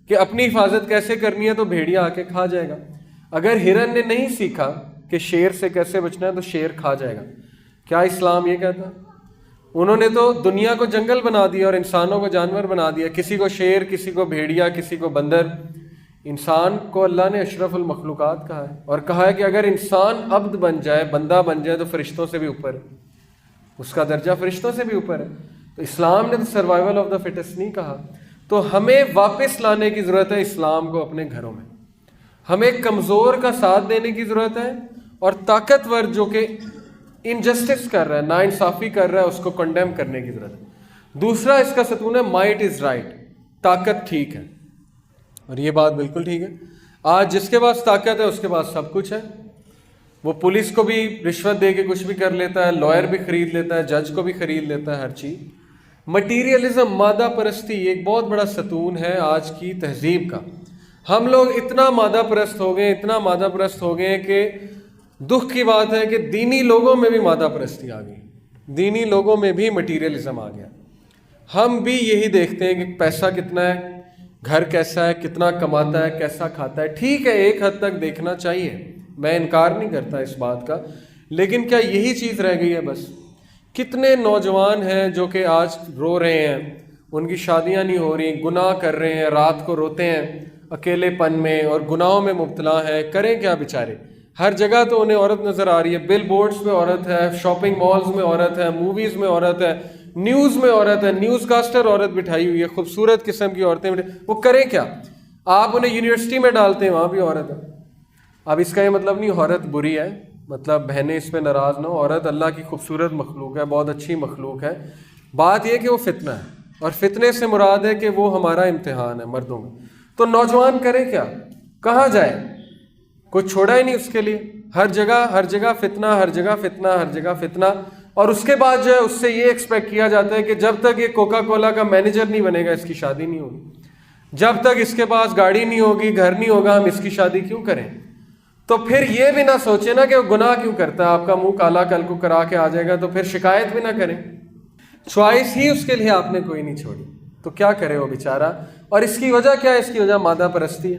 کہ اپنی حفاظت کیسے کرنی ہے تو بھیڑیا آ کے کھا جائے گا۔ اگر ہرن نے نہیں سیکھا کہ شیر سے کیسے بچنا ہے تو شیر کھا جائے گا۔ کیا اسلام یہ کہتا ہے؟ انہوں نے تو دنیا کو جنگل بنا دیا اور انسانوں کو جانور بنا دیا، کسی کو شیر، کسی کو بھیڑیا، کسی کو بندر۔ انسان کو اللہ نے اشرف المخلوقات کہا ہے، اور کہا ہے کہ اگر انسان عبد بن جائے، بندہ بن جائے، تو فرشتوں سے بھی اوپر ہے، اس کا درجہ فرشتوں سے بھی اوپر ہے۔ تو اسلام نے تو سروائیول آف دا فٹسٹ نہیں کہا۔ تو ہمیں واپس لانے کی ضرورت ہے اسلام کو اپنے گھروں میں۔ ہمیں کمزور کا ساتھ دینے کی ضرورت ہے، اور طاقتور جو کہ انجسٹس کر رہا ہے، ناانصافی کر رہا ہے، اس کو کنڈیم کرنے کی ضرورت ہے۔ دوسرا اس کا ستون ہے مائٹ از رائٹ، طاقت ٹھیک ہے، اور یہ بات بالکل ٹھیک ہے۔ آج جس کے پاس طاقت ہے اس کے پاس سب کچھ ہے، وہ پولیس کو بھی رشوت دے کے کچھ بھی کر لیتا ہے، لائر بھی خرید لیتا ہے، جج کو بھی خرید لیتا ہے، ہر چیز۔ مٹیریلزم، مادہ پرستی، یہ ایک بہت بڑا ستون ہے آج کی تہذیب کا۔ ہم لوگ اتنا مادہ پرست ہو گئے، اتنا مادہ پرست ہو گئے کہ دکھ کی بات ہے کہ دینی لوگوں میں بھی مادہ پرستی آ گئی، دینی لوگوں میں بھی مٹیریلزم آ گیا۔ ہم بھی یہی دیکھتے ہیں کہ پیسہ کتنا ہے، گھر کیسا ہے، کتنا کماتا ہے، کیسا کھاتا ہے۔ ٹھیک ہے، ایک حد تک دیکھنا چاہیے، میں انکار نہیں کرتا اس بات کا، لیکن کیا یہی چیز رہ گئی ہے بس؟ کتنے نوجوان ہیں جو کہ آج رو رہے ہیں، ان کی شادیاں نہیں ہو رہی، گناہ کر رہے ہیں، رات کو روتے ہیں اکیلے پن میں اور گناہوں میں مبتلا ہیں، کریں کیا بیچارے؟ ہر جگہ تو انہیں عورت نظر آ رہی ہے، بل بورڈز پہ عورت ہے، شاپنگ مالز میں عورت ہے، موویز میں عورت ہے، نیوز میں عورت ہے، نیوز کاسٹر عورت بٹھائی ہوئی ہے، خوبصورت قسم کی عورتیں وہ کریں کیا؟ آپ انہیں یونیورسٹی میں ڈالتے ہیں، وہاں بھی عورت ہے۔ اب اس کا یہ مطلب نہیں عورت بری ہے، مطلب بہنیں اس پہ ناراض نہ ہو، عورت اللہ کی خوبصورت مخلوق ہے، بہت اچھی مخلوق ہے۔ بات یہ کہ وہ فتنہ ہے، اور فتنے سے مراد ہے کہ وہ ہمارا امتحان ہے مردوں میں۔ تو نوجوان کرے کیا؟ کہاں جائے؟ کوئی چھوڑا ہی نہیں اس کے لیے، ہر جگہ فتنہ، ہر جگہ فتنہ، ہر جگہ فتنہ۔ اور اس کے بعد جو ہے اس سے یہ ایکسپیکٹ کیا جاتا ہے کہ جب تک یہ کوکا کولا کا مینیجر نہیں بنے گا اس کی شادی نہیں ہوگی، جب تک اس کے پاس گاڑی نہیں ہوگی، گھر نہیں ہوگا، ہم اس کی شادی کیوں کریں؟ تو پھر یہ بھی نہ سوچے نا کہ وہ گناہ کیوں کرتا ہے، آپ کا منہ کالا کل کو کرا کے آ جائے گا، تو پھر شکایت بھی نہ کریں۔ چوائس ہی اس کے لیے آپ نے کوئی نہیں چھوڑی، تو کیا کرے وہ بیچارہ؟ اور اس کی وجہ کیا ہے؟ اس کی وجہ مادہ پرستی ہے،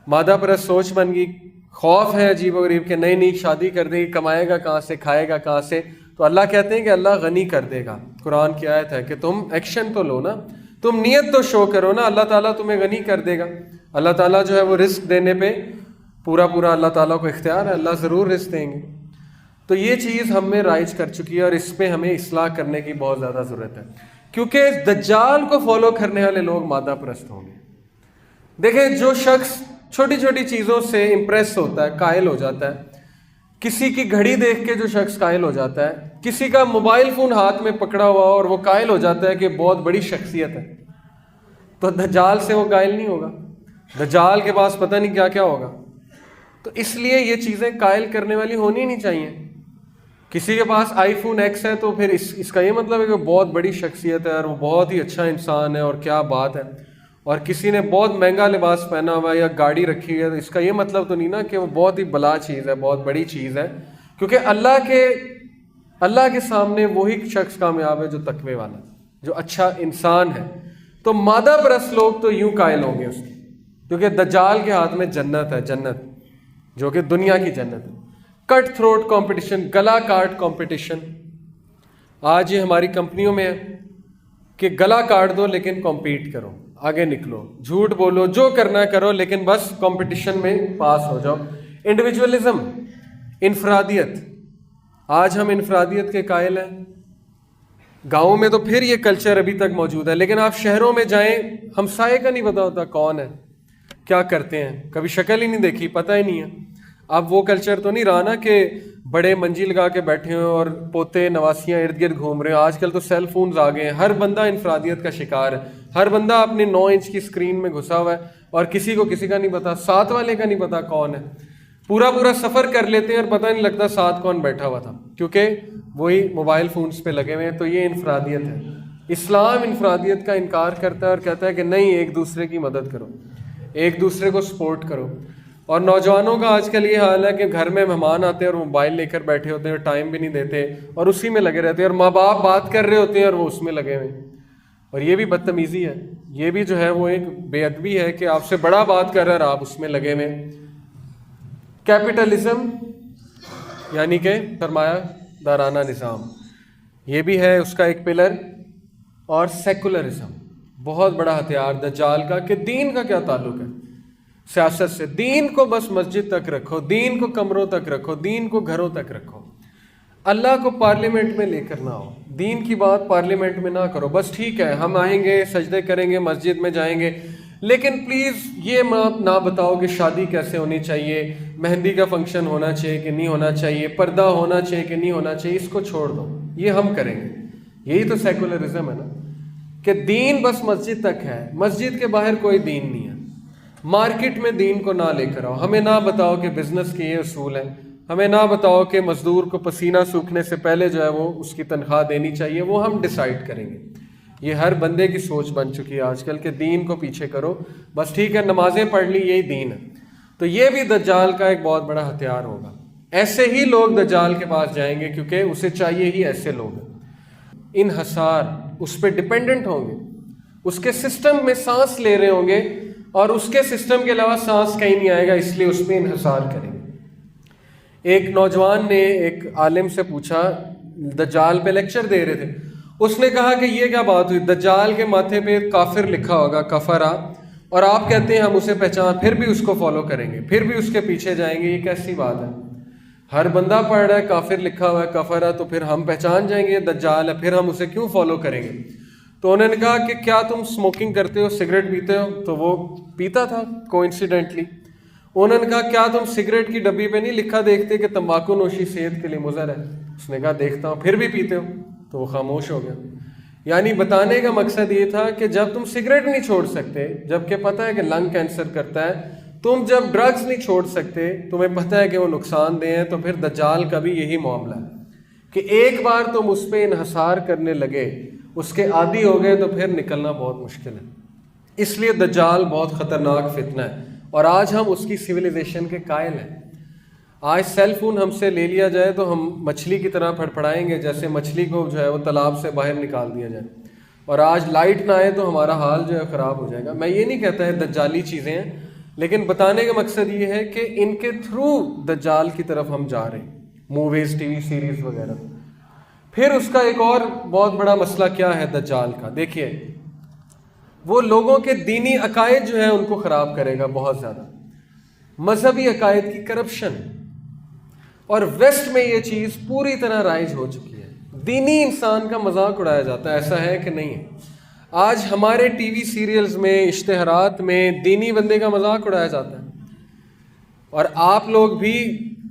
مادہ پرست سوچ بن گئی، خوف ہے عجیب و غریب کہ نہیں شادی کر دے گی، کمائے گا کہاں سے، کھائے گا کہاں سے؟ تو اللہ کہتے ہیں کہ اللہ غنی کر دے گا۔ قرآن کی آیت ہے کہ تم ایکشن تو لو نا، تم نیت تو شو کرو نا، اللہ تعالیٰ تمہیں غنی کر دے گا۔ اللہ تعالیٰ جو ہے وہ رزق دینے پہ پورا اللہ تعالیٰ کو اختیار ہے، اللہ ضرور رزق دیں گے۔ تو یہ چیز ہم میں رائج کر چکی ہے، اور اس پہ ہمیں اصلاح کرنے کی بہت زیادہ ضرورت ہے، کیونکہ دجال کو فالو کرنے والے لوگ مادہ پرست ہوں گے۔ دیکھیں، جو شخص چھوٹی چھوٹی چیزوں سے امپریس ہوتا ہے، قائل ہو جاتا ہے، کسی کی گھڑی دیکھ کے جو شخص قائل ہو جاتا ہے، کسی کا موبائل فون ہاتھ میں پکڑا ہوا اور وہ قائل ہو جاتا ہے کہ بہت بڑی شخصیت ہے، تو دجال سے وہ قائل نہیں ہوگا، دجال کے پاس پتہ نہیں کیا کیا ہوگا۔ تو اس لیے یہ چیزیں قائل کرنے والی ہونی نہیں چاہیے۔ کسی کے پاس آئی فون ایکس ہے تو پھر اس کا یہ مطلب ہے کہ وہ بہت بڑی شخصیت ہے اور وہ بہت ہی اچھا انسان ہے اور کیا بات ہے۔ اور کسی نے بہت مہنگا لباس پہنا ہوا ہے یا گاڑی رکھی ہے تو اس کا یہ مطلب تو نہیں نا کہ وہ بہت ہی بلا چیز ہے، بہت بڑی چیز ہے، کیونکہ اللہ کے سامنے وہی شخص کامیاب ہے جو تقوی والا، جو اچھا انسان ہے۔ تو مادہ پرست لوگ تو یوں قائل ہوں گے اس کی، کیونکہ دجال کے ہاتھ میں جنت ہے، جنت جو کہ دنیا کی جنت ہے۔ کٹ تھروٹ کمپٹیشن، گلا کاٹ کمپٹیشن آج یہ ہماری کمپنیوں میں ہے کہ گلا کاٹ دو لیکن کمپیٹ کرو، آگے نکلو، جھوٹ بولو، جو کرنا کرو، لیکن بس کمپٹیشن میں پاس ہو جاؤ۔ انڈیویجولزم، انفرادیت، آج ہم انفرادیت کے قائل ہیں۔ گاؤں میں تو پھر یہ کلچر ابھی تک موجود ہے، لیکن آپ شہروں میں جائیں، ہمسائے کا نہیں پتا ہوتا کون ہے، کیا کرتے ہیں، کبھی شکل ہی نہیں دیکھی، پتہ ہی نہیں ہے۔ اب وہ کلچر تو نہیں رہا نا کہ بڑے منجی لگا کے بیٹھے ہوئے اور پوتے نواسیاں ارد گرد گھوم رہے ہیں۔ آج کل تو سیل فونز آ گئے ہیں، ہر بندہ انفرادیت کا شکار ہے، ہر بندہ اپنی 9 انچ کی اسکرین میں گھسا ہوا ہے اور کسی کو کسی کا نہیں پتا، ساتھ والے کا نہیں پتا کون ہے۔ پورا سفر کر لیتے ہیں اور پتہ نہیں لگتا ساتھ کون بیٹھا ہوا تھا، کیونکہ وہی موبائل فونز پہ لگے ہوئے ہیں۔ تو یہ انفرادیت ہے۔ اسلام انفرادیت کا انکار کرتا ہے اور کہتا ہے کہ نہیں، ایک دوسرے کی مدد کرو، ایک دوسرے کو سپورٹ کرو۔ اور نوجوانوں کا آج کل یہ حال ہے کہ گھر میں مہمان آتے ہیں اور موبائل لے کر بیٹھے ہوتے ہیں اور ٹائم بھی نہیں دیتے اور اسی میں لگے رہتے ہیں، اور ماں باپ بات کر رہے ہوتے ہیں اور وہ اس میں لگے ہوئے ہیں۔ اور یہ بھی بدتمیزی ہے، یہ بھی جو ہے وہ ایک بے ادبی ہے کہ آپ سے بڑا بات کر رہا ہے اور آپ اس میں لگے ہوئے ہیں۔ کیپٹلزم یعنی کہ سرمایہ دارانہ نظام، یہ بھی ہے اس کا ایک پلر۔ اور سیکولرزم، بہت بڑا ہتھیار دجال کا، کہ دین کا کیا تعلق ہے سیاست سے؟ دین کو بس مسجد تک رکھو، دین کو کمروں تک رکھو، دین کو گھروں تک رکھو، اللہ کو پارلیمنٹ میں لے کر نہ ہو، دین کی بات پارلیمنٹ میں نہ کرو۔ بس ٹھیک ہے، ہم آئیں گے، سجدے کریں گے، مسجد میں جائیں گے، لیکن پلیز یہ نہ بتاؤ کہ شادی کیسے ہونی چاہیے، مہندی کا فنکشن ہونا چاہیے کہ نہیں ہونا چاہیے، پردہ ہونا چاہیے کہ نہیں ہونا چاہیے، اس کو چھوڑ دو، یہ ہم کریں گے۔ یہی تو سیکولرزم ہے نا، کہ دین بس مسجد تک ہے، مسجد کے باہر کوئی دین نہیں ہے۔ مارکیٹ میں دین کو نہ لے کر آؤ، ہمیں نہ بتاؤ کہ بزنس کے یہ اصول ہیں، ہمیں نہ بتاؤ کہ مزدور کو پسینہ سوکھنے سے پہلے جو ہے وہ اس کی تنخواہ دینی چاہیے، وہ ہم ڈیسائیڈ کریں گے۔ یہ ہر بندے کی سوچ بن چکی ہے آج کل کہ دین کو پیچھے کرو، بس ٹھیک ہے نمازیں پڑھ لی، یہی دین ہے۔ تو یہ بھی دجال کا ایک بہت بڑا ہتھیار ہوگا۔ ایسے ہی لوگ دجال کے پاس جائیں گے کیونکہ اسے چاہیے ہی ایسے لوگ، انحصار، اس پہ ڈپینڈنٹ ہوں گے، اس کے سسٹم میں سانس لے رہے ہوں گے اور اس کے سسٹم کے علاوہ سانس کہیں نہیں آئے گا، اس لیے اس پہ انحصار کریں گے۔ ایک نوجوان نے ایک عالم سے پوچھا، دجال پہ لیکچر دے رہے تھے، اس نے کہا کہ یہ کیا بات ہوئی، دجال کے ماتھے پہ کافر لکھا ہوگا، کفرا، اور آپ کہتے ہیں ہم اسے پہچان، پھر بھی اس کو فالو کریں گے، پھر بھی اس کے پیچھے جائیں گے، یہ کیسی بات ہے؟ ہر بندہ پڑھ رہا ہے کافر لکھا ہوا ہے، کفرا، تو پھر ہم پہچان جائیں گے یہ دجال ہے، پھر ہم اسے کیوں فالو کریں گے؟ تو انہوں نے کہا کہ کیا تم اسموکنگ کرتے ہو، سگریٹ پیتے ہو؟ تو وہ پیتا تھا کوئنسیڈنٹلی۔ انہوں نے کہا کیا تم سگریٹ کی ڈبی پہ نہیں لکھا دیکھتے کہ تمباکو نوشی صحت کے لیے مضر ہے؟ اس نے کہا دیکھتا ہوں۔ پھر بھی پیتے ہو؟ تو وہ خاموش ہو گیا۔ یعنی بتانے کا مقصد یہ تھا کہ جب تم سگریٹ نہیں چھوڑ سکتے، جبکہ پتہ ہے کہ لنگ کینسر کرتا ہے، تم جب ڈرگز نہیں چھوڑ سکتے، تمہیں پتہ ہے کہ وہ نقصان دہ ہیں، تو پھر دجال کا بھی یہی معاملہ ہے کہ ایک بار تم اس پہ انحصار کرنے لگے، اس کے عادی ہو گئے، تو پھر نکلنا بہت مشکل ہے۔ اس لیے دجال بہت خطرناک فتنہ ہے، اور آج ہم اس کی سویلائزیشن کے قائل ہیں۔ آج سیل فون ہم سے لے لیا جائے تو ہم مچھلی کی طرح پھڑپھڑائیں گے، جیسے مچھلی کو جو ہے وہ تالاب سے باہر نکال دیا جائے، اور آج لائٹ نہ آئے تو ہمارا حال جو ہے خراب ہو جائے گا۔ میں یہ نہیں کہتا ہے دجالی چیزیں ہیں، لیکن بتانے کا مقصد یہ ہے کہ ان کے تھرو دجال کی طرف ہم جا رہے ہیں، موویز، ٹی وی سیریز وغیرہ۔ پھر اس کا ایک اور بہت بڑا مسئلہ کیا ہے دجال کا، دیکھیے وہ لوگوں کے دینی عقائد جو ہیں ان کو خراب کرے گا بہت زیادہ، مذہبی عقائد کی کرپشن، اور ویسٹ میں یہ چیز پوری طرح رائج ہو چکی ہے۔ دینی انسان کا مذاق اڑایا جاتا ہے، ایسا ہے کہ نہیں ہے؟ آج ہمارے ٹی وی سیریلز میں، اشتہارات میں دینی بندے کا مذاق اڑایا جاتا ہے، اور آپ لوگ بھی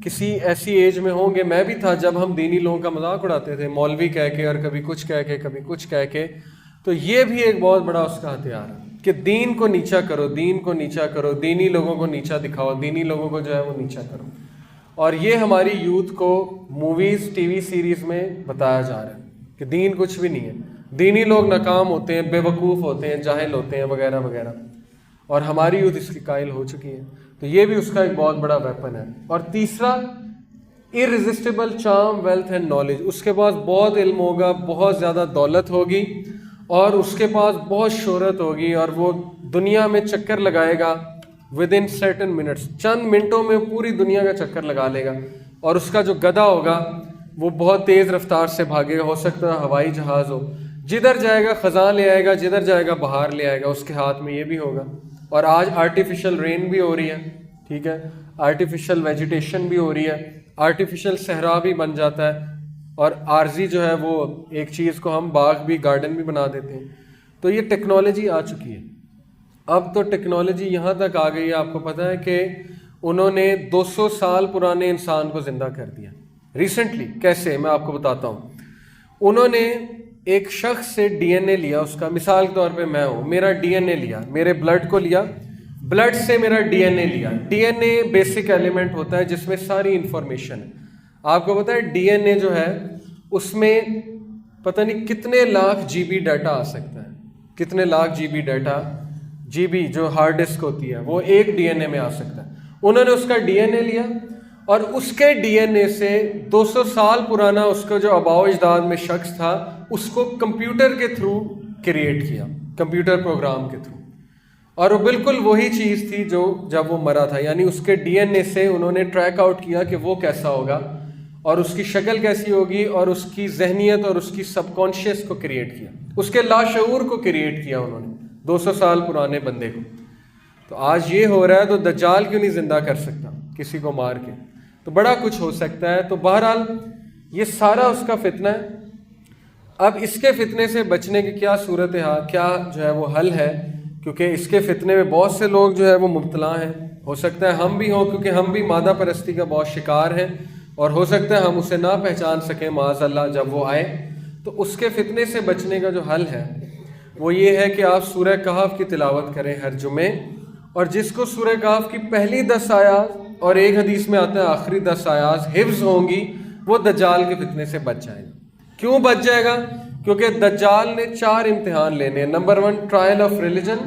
کسی ایسی ایج میں ہوں گے، میں بھی تھا، جب ہم دینی لوگوں کا مذاق اڑاتے تھے، مولوی کہہ کے، اور کبھی کچھ کہہ کے، کبھی کچھ کہہ کے۔ تو یہ بھی ایک بہت بڑا اس کا ہتھیار ہے کہ دین کو نیچا کرو، دین کو نیچا کرو، دینی لوگوں کو نیچا دکھاؤ، دینی لوگوں کو جو ہے وہ نیچا کرو۔ اور یہ ہماری یوتھ کو موویز، ٹی وی سیریز میں بتایا جا رہا ہے کہ دین کچھ بھی نہیں ہے، دینی لوگ ناکام ہوتے ہیں، بے وقوف ہوتے ہیں، جاہل ہوتے ہیں، وغیرہ وغیرہ، اور ہماری یوتھ اس کی قائل ہو چکی ہے۔ تو یہ بھی اس کا ایک بہت بڑا ویپن ہے۔ اور تیسرا، irresistible charm, wealth and knowledge، اس کے پاس بہت علم ہوگا، بہت زیادہ دولت ہوگی، اور اس کے پاس بہت شہرت ہوگی، اور وہ دنیا میں چکر لگائے گا within certain minutes، چند منٹوں میں پوری دنیا کا چکر لگا لے گا، اور اس کا جو گدھا ہوگا وہ بہت تیز رفتار سے بھاگے گا، ہو سکتا ہے ہوائی جہاز ہو، جدھر جائے گا خزاں لے آئے گا، جدھر جائے گا بہار لے آئے گا، اس کے ہاتھ میں یہ بھی ہوگا۔ اور آج آرٹیفیشل رین بھی ہو رہی ہے، ٹھیک ہے، آرٹیفیشل ویجیٹیشن بھی ہو رہی ہے، آرٹیفیشل صحرا بھی بن جاتا ہے، اور عارضی جو ہے وہ ایک چیز کو ہم باغ بھی، گارڈن بھی بنا دیتے ہیں۔ تو یہ ٹیکنالوجی آ چکی ہے۔ اب تو ٹیکنالوجی یہاں تک آ گئی ہے، آپ کو پتہ ہے کہ انہوں نے 200 سال پرانے انسان کو زندہ کر دیا ریسنٹلی۔ کیسے، میں آپ کو بتاتا ہوں۔ انہوں نے ایک شخص سے ڈی این اے لیا، اس کا، مثال کے طور پہ میں ہوں، میرا ڈی این اے لیا، میرے بلڈ کو لیا، بلڈ سے میرا ڈی این اے لیا۔ D N A basic element ہوتا ہے جس میں ساری انفارمیشن ہے۔ آپ کو پتہ ہے ڈی این اے جو ہے اس میں پتہ نہیں کتنے لاکھ جی بی ڈیٹا آ سکتا ہے، کتنے lakh G B data, G B جو ہارڈ ڈسک ہوتی ہے وہ ایک ڈی این اے میں آ سکتا ہے۔ انہوں نے اس کا ڈی این اے لیا، اور اس کے ڈی این اے سے 200 سال پرانا اس کا جو آباء و اجداد میں شخص تھا، اس کو کمپیوٹر کے تھرو کریٹ کیا، کمپیوٹر پروگرام کے تھرو، اور وہ بالکل وہی چیز تھی جو جب وہ مرا تھا۔ یعنی اس کے ڈی این اے سے انہوں نے ٹریک آؤٹ کیا کہ وہ کیسا ہوگا، اور اس کی شکل کیسی ہوگی، اور اس کی ذہنیت اور اس کی سب کانشیس کو کریٹ کیا، اس کے لاشعور کو کریٹ کیا انہوں نے 200 سال پرانے بندے کو۔ تو آج یہ ہو رہا ہے، تو دجال کیوں نہیں زندہ کر سکتا کسی کو مار کے؟ تو بڑا کچھ ہو سکتا ہے۔ تو بہرحال یہ سارا اس کا فتنہ ہے۔ اب اس کے فتنے سے بچنے کی کیا صورتحال، کیا جو ہے وہ حل ہے؟ کیونکہ اس کے فتنے میں بہت سے لوگ جو ہے وہ مبتلا ہیں، ہو سکتا ہے ہم بھی ہوں، کیونکہ ہم بھی مادہ پرستی کا بہت شکار ہیں، اور ہو سکتا ہے ہم اسے نہ پہچان سکیں معاذ اللہ جب وہ آئے۔ تو اس کے فتنے سے بچنے کا جو حل ہے وہ یہ ہے کہ آپ سورہ کہف کی تلاوت کریں ہر جمعے، اور جس کو سورہ کہف کی پہلی 10 آیات اور ایک حدیث میں آتا ہے آخری 10 آیات حفظ ہوں گی، وہ دجال کے فتنے سے بچ جائے گا۔ کیوں بچ جائے گا؟ کیونکہ دجال نے 4 امتحان لینے ہیں۔ نمبر 1 ٹرائل آف ریلیجن،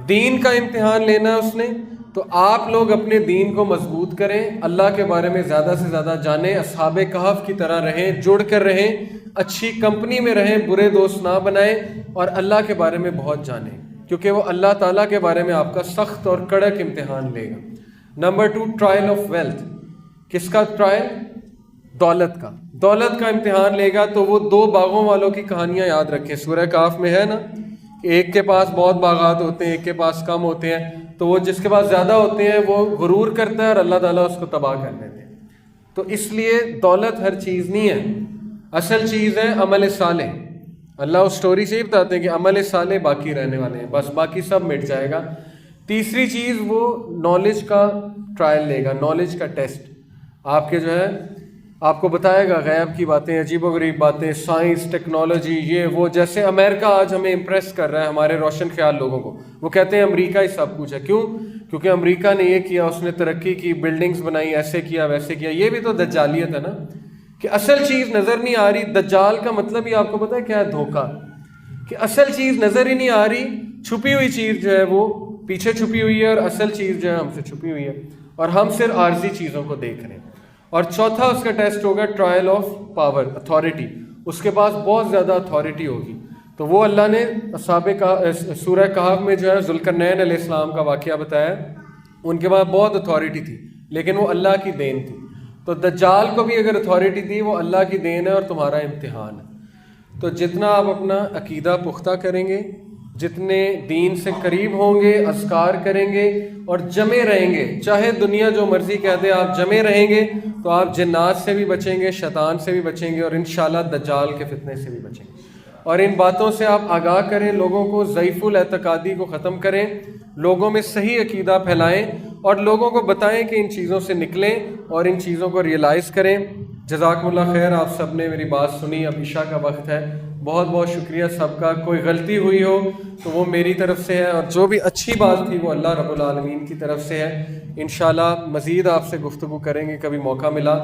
دین کا امتحان لینا ہے اس نے۔ تو آپ لوگ اپنے دین کو مضبوط کریں، اللہ کے بارے میں زیادہ سے زیادہ جانیں، اصحاب کہف کی طرح رہیں، جڑ کر رہیں، اچھی کمپنی میں رہیں، برے دوست نہ بنائیں، اور اللہ کے بارے میں بہت جانیں، کیونکہ وہ اللہ تعالیٰ کے بارے میں آپ کا سخت اور کڑک امتحان لے گا۔ نمبر 2 ٹرائل آف ویلتھ، کس کا ٹرائل؟ دولت کا، دولت کا امتحان لے گا۔ تو وہ 2 باغوں والوں کی کہانیاں یاد رکھیں، سورہ کہف میں ہے نا، ایک کے پاس بہت باغات ہوتے ہیں، ایک کے پاس کم ہوتے ہیں، تو وہ جس کے پاس زیادہ ہوتے ہیں وہ غرور کرتا ہے اور اللہ تعالیٰ اس کو تباہ کر دیتے ہیں۔ تو اس لیے دولت ہر چیز نہیں ہے، اصل چیز ہے عمل صالح۔ اللہ اس سٹوری سے ہی بتاتے ہیں کہ عمل صالح باقی رہنے والے ہیں، بس باقی سب مٹ جائے گا۔ تیسری چیز وہ نالج کا ٹرائل لے گا، نالج کا ٹیسٹ، آپ کے جو ہے آپ کو بتائے گا غیب کی باتیں، عجیب و غریب باتیں، سائنس، ٹیکنالوجی، یہ وہ۔ جیسے امریکہ آج ہمیں امپریس کر رہا ہے، ہمارے روشن خیال لوگوں کو، وہ کہتے ہیں امریکہ ہی سب کچھ ہے۔ کیوں؟ کیونکہ امریکہ نے یہ کیا، اس نے ترقی کی، بلڈنگز بنائی، ایسے کیا ویسے کیا۔ یہ بھی تو دجالیت ہے نا، کہ اصل چیز نظر نہیں آ رہی۔ دجال کا مطلب ہی آپ کو پتہ ہے کیا ہے؟ دھوکہ، کہ اصل چیز نظر ہی نہیں آ رہی، چھپی ہوئی چیز جو ہے وہ پیچھے چھپی ہوئی ہے اور اصل چیز جو ہے ہم سے چھپی ہوئی ہے، اور ہم صرف عارضی چیزوں کو دیکھ رہے ہیں۔ اور چوتھا اس کا ٹیسٹ ہوگا ٹرائل آف پاور، اتھارٹی، اس کے پاس بہت زیادہ اتھارٹی ہوگی۔ تو وہ اللہ نے سورہ کہف میں جو ہے ذوالقرنین علیہ السلام کا واقعہ بتایا، ان کے پاس بہت اتھارٹی تھی لیکن وہ اللہ کی دین تھی۔ تو دجال کو بھی اگر اتھارٹی دی، وہ اللہ کی دین ہے اور تمہارا امتحان ہے۔ تو جتنا آپ اپنا عقیدہ پختہ کریں گے، جتنے دین سے قریب ہوں گے، اذکار کریں گے اور جمے رہیں گے، چاہے دنیا جو مرضی کہہ دے، آپ جمے رہیں گے تو آپ جنات سے بھی بچیں گے، شیطان سے بھی بچیں گے اور انشاءاللہ دجال کے فتنے سے بھی بچیں گے۔ اور ان باتوں سے آپ آگاہ کریں، لوگوں کو ضعیف الاعتقادی کو ختم کریں، لوگوں میں صحیح عقیدہ پھیلائیں اور لوگوں کو بتائیں کہ ان چیزوں سے نکلیں اور ان چیزوں کو ریئلائز کریں۔ جزاکم اللہ خیر، آپ سب نے میری بات سنی، اب عشاء کا وقت ہے۔ بہت بہت شکریہ سب کا۔ کوئی غلطی ہوئی ہو تو وہ میری طرف سے ہے، اور جو بھی اچھی بات تھی وہ اللہ رب العالمین کی طرف سے ہے۔ انشاءاللہ مزید آپ سے گفتگو کریں گے کبھی موقع ملا۔